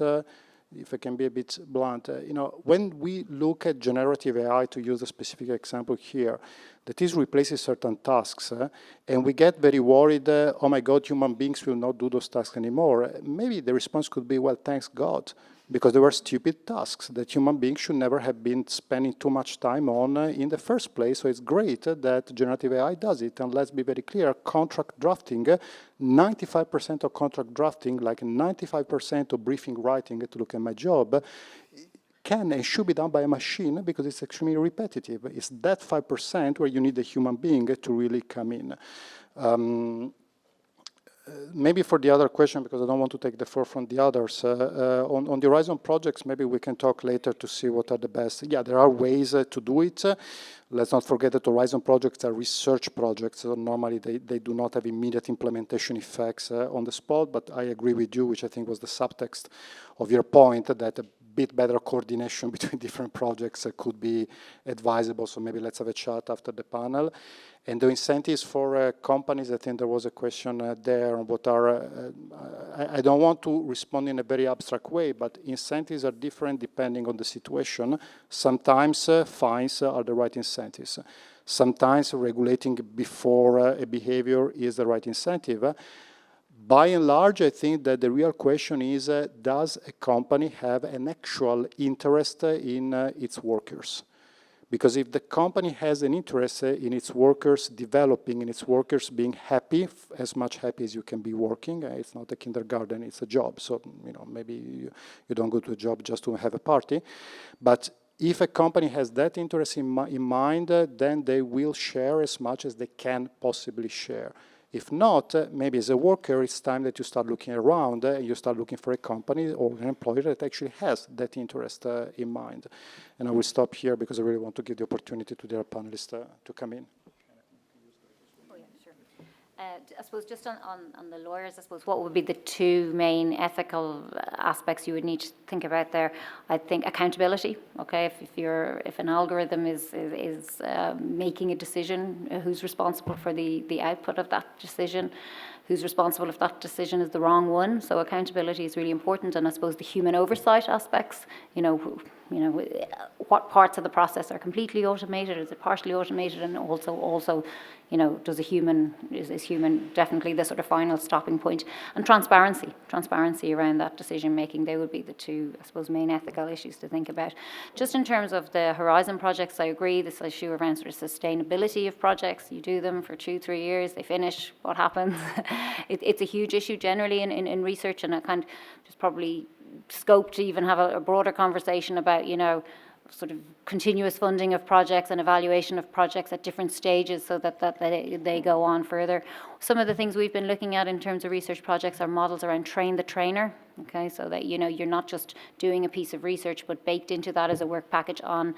if I can be a bit blunt, when we look at generative AI, to use a specific example here, that is replacing certain tasks, and we get very worried, oh my God, human beings will not do those tasks anymore. Maybe the response could be, well, thanks God, because they were stupid tasks that human beings should never have been spending too much time on in the first place. So it's great that generative AI does it. And let's be very clear, contract drafting, 95% of contract drafting, like 95% of briefing writing, to look at my job, can and should be done by a machine because it's extremely repetitive. It's that 5% where you need a human being to really come in. Maybe for the other question, because I don't want to take the floor from the others, on the Horizon projects, maybe we can talk later to see what are the best. Yeah, there are ways to do it. Let's not forget that Horizon projects are research projects, so normally they do not have immediate implementation effects on the spot, but I agree with you, which I think was the subtext of your point, that bit better coordination between different projects could be advisable. So maybe let's have a chat after the panel. And the incentives for companies, I think there was a question there on what are, I don't want to respond in a very abstract way, but incentives are different depending on the situation. Sometimes fines are the right incentives. Sometimes regulating before a behavior is the right incentive. By and large, I think that the real question is, does a company have an actual interest in its workers? Because if the company has an interest in its workers developing, in its workers being happy, as much happy as you can be working, it's not a kindergarten, it's a job. So, maybe you don't go to a job just to have a party. But if a company has that interest in mind, then they will share as much as they can possibly share. If not, maybe as a worker, it's time that you start looking around and you start looking for a company or an employer that actually has that interest in mind. And I will stop here because I really want to give the opportunity to the other panelists to come in. Oh, yeah, sure. I suppose just on the lawyers, I suppose what would be the two main ethical aspects you would need to think about there? I think accountability. Okay, if an algorithm is making a decision, who's responsible for the output of that decision? Who's responsible if that decision is the wrong one? So accountability is really important, and I suppose the human oversight aspects. What parts of the process are completely automated? Is it partially automated? And also, is human definitely the sort of final stopping point? And transparency around that decision making. They would be the two, I suppose, main ethical issues to think about. Just in terms of the Horizon projects, I agree. This issue around sort of sustainability of projects. You do them for 2-3 years, they finish. What happens? It's a huge issue generally in research, and it kind of just probably scope to even have a broader conversation about, sort of continuous funding of projects and evaluation of projects at different stages so that they go on further. Some of the things we've been looking at in terms of research projects are models around train the trainer, okay, so that, you're not just doing a piece of research, but baked into that is a work package on,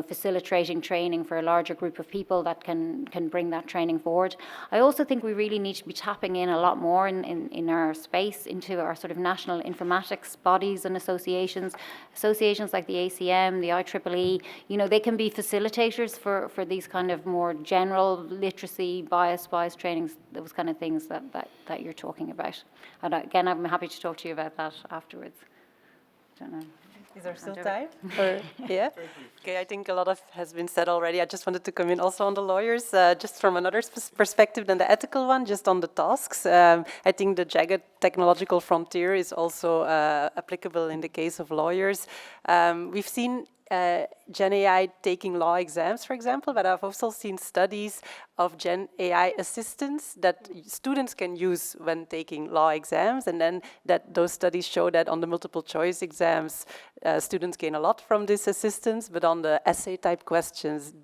facilitating training for a larger group of people that can bring that training forward. I also think we really need to be tapping in a lot more in our space into our sort of national informatics bodies and associations like the ACM, the IEEE. They can be facilitators for these kind of more general literacy, bias trainings, those kind of things that you're talking about. And again, I'm happy to talk to you about that afterwards. I don't know. Is there still time? Yeah? Okay, I think a lot has been said already. I just wanted to come in also on the lawyers, just from another perspective than the ethical one, just on the tasks. I think the jagged technological frontier is also applicable in the case of lawyers. We've seen Gen AI taking law exams, for example, but I've also seen studies of Gen AI assistants that students can use when taking law exams, and then those studies show that on the multiple choice exams, students gain a lot from this assistance, but on the essay type questions,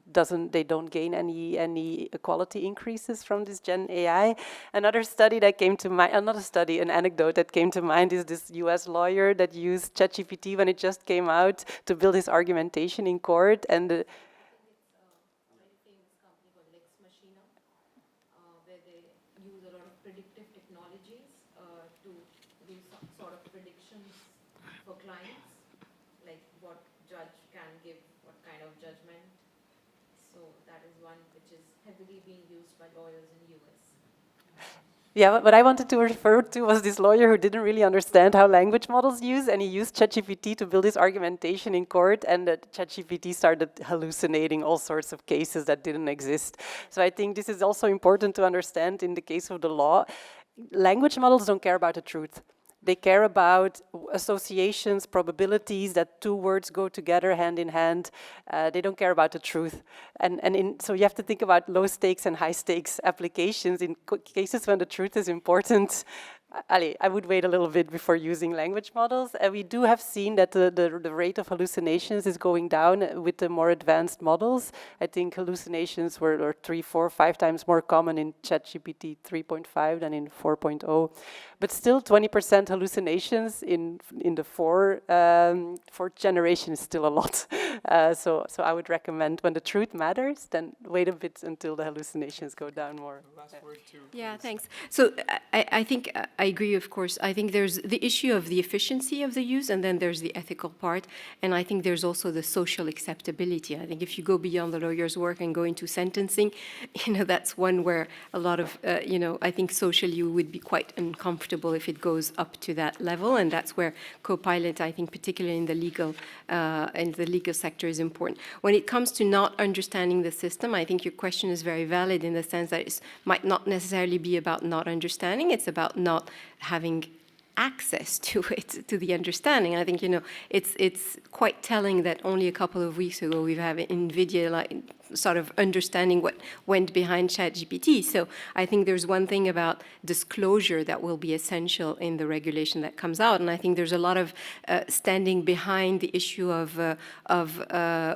they don't gain any quality increases from this Gen AI. Another study that came to mind, an anecdote that came to mind is this US lawyer that used ChatGPT when it just came out to build his argumentation in court, and yeah, what I wanted to refer to was this lawyer who didn't really understand how language models use, and he used ChatGPT to build his argumentation in court, and ChatGPT started hallucinating all sorts of cases that didn't exist. So I think this is also important to understand in the case of the law. Language models don't care about the truth. They care about associations, probabilities, that two words go together hand in hand. They don't care about the truth. So you have to think about low stakes and high stakes applications in cases when the truth is important. I would wait a little bit before using language models. We do have seen that the rate of hallucinations is going down with the more advanced models. I think hallucinations were 3, 4, 5 times more common in ChatGPT 3.5 than in 4.0. But still 20% hallucinations in the fourth generation is still a lot. So I would recommend when the truth matters, then wait a bit until the hallucinations go down more. Last word to yeah, thanks. So I think I agree, of course. I think there's the issue of the efficiency of the use, and then there's the ethical part. And I think there's also the social acceptability. I think if you go beyond the lawyer's work and go into sentencing, that's one where a lot of, I think socially you would be quite uncomfortable if it goes up to that level. And that's where Copilot, I think, particularly in the legal sector, is important. When it comes to not understanding the system, I think your question is very valid in the sense that it might not necessarily be about not understanding. It's about not having access to it, to the understanding. I think, it's quite telling that only a couple of weeks ago we've had NVIDIA sort of understanding what went behind ChatGPT. So I think there's one thing about disclosure that will be essential in the regulation that comes out. And I think there's a lot of standing behind the issue of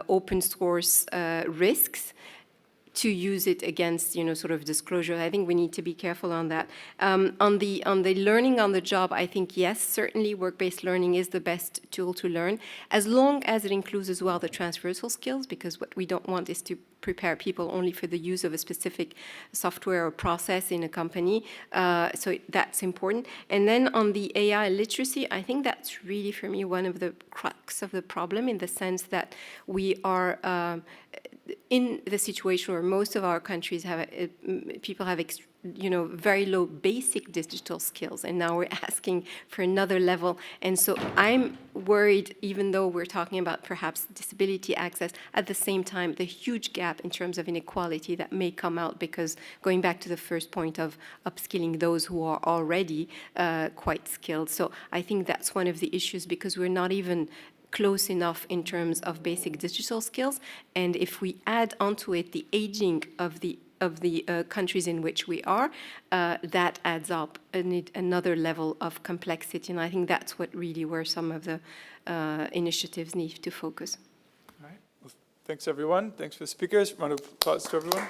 open source risks to use it against, sort of disclosure. I think we need to be careful on that. On the learning on the job, I think, yes, certainly work-based learning is the best tool to learn, as long as it includes as well the transversal skills, because what we don't want is to prepare people only for the use of a specific software or process in a company. So that's important. And then on the AI literacy, I think that's really, for me, one of the crux of the problem, in the sense that we are in the situation where most of our countries have, people have, very low basic digital skills, and now we're asking for another level. And so I'm worried, even though we're talking about perhaps disability access, at the same time, the huge gap in terms of inequality that may come out, because going back to the first point of upskilling those who are already quite skilled. So I think that's one of the issues, because we're not even close enough in terms of basic digital skills. And if we add onto it the aging of the countries in which we are, that adds up another level of complexity. And I think that's what really where some of the initiatives need to focus. All right. Well, thanks, everyone. Thanks for the speakers. Round of applause to everyone.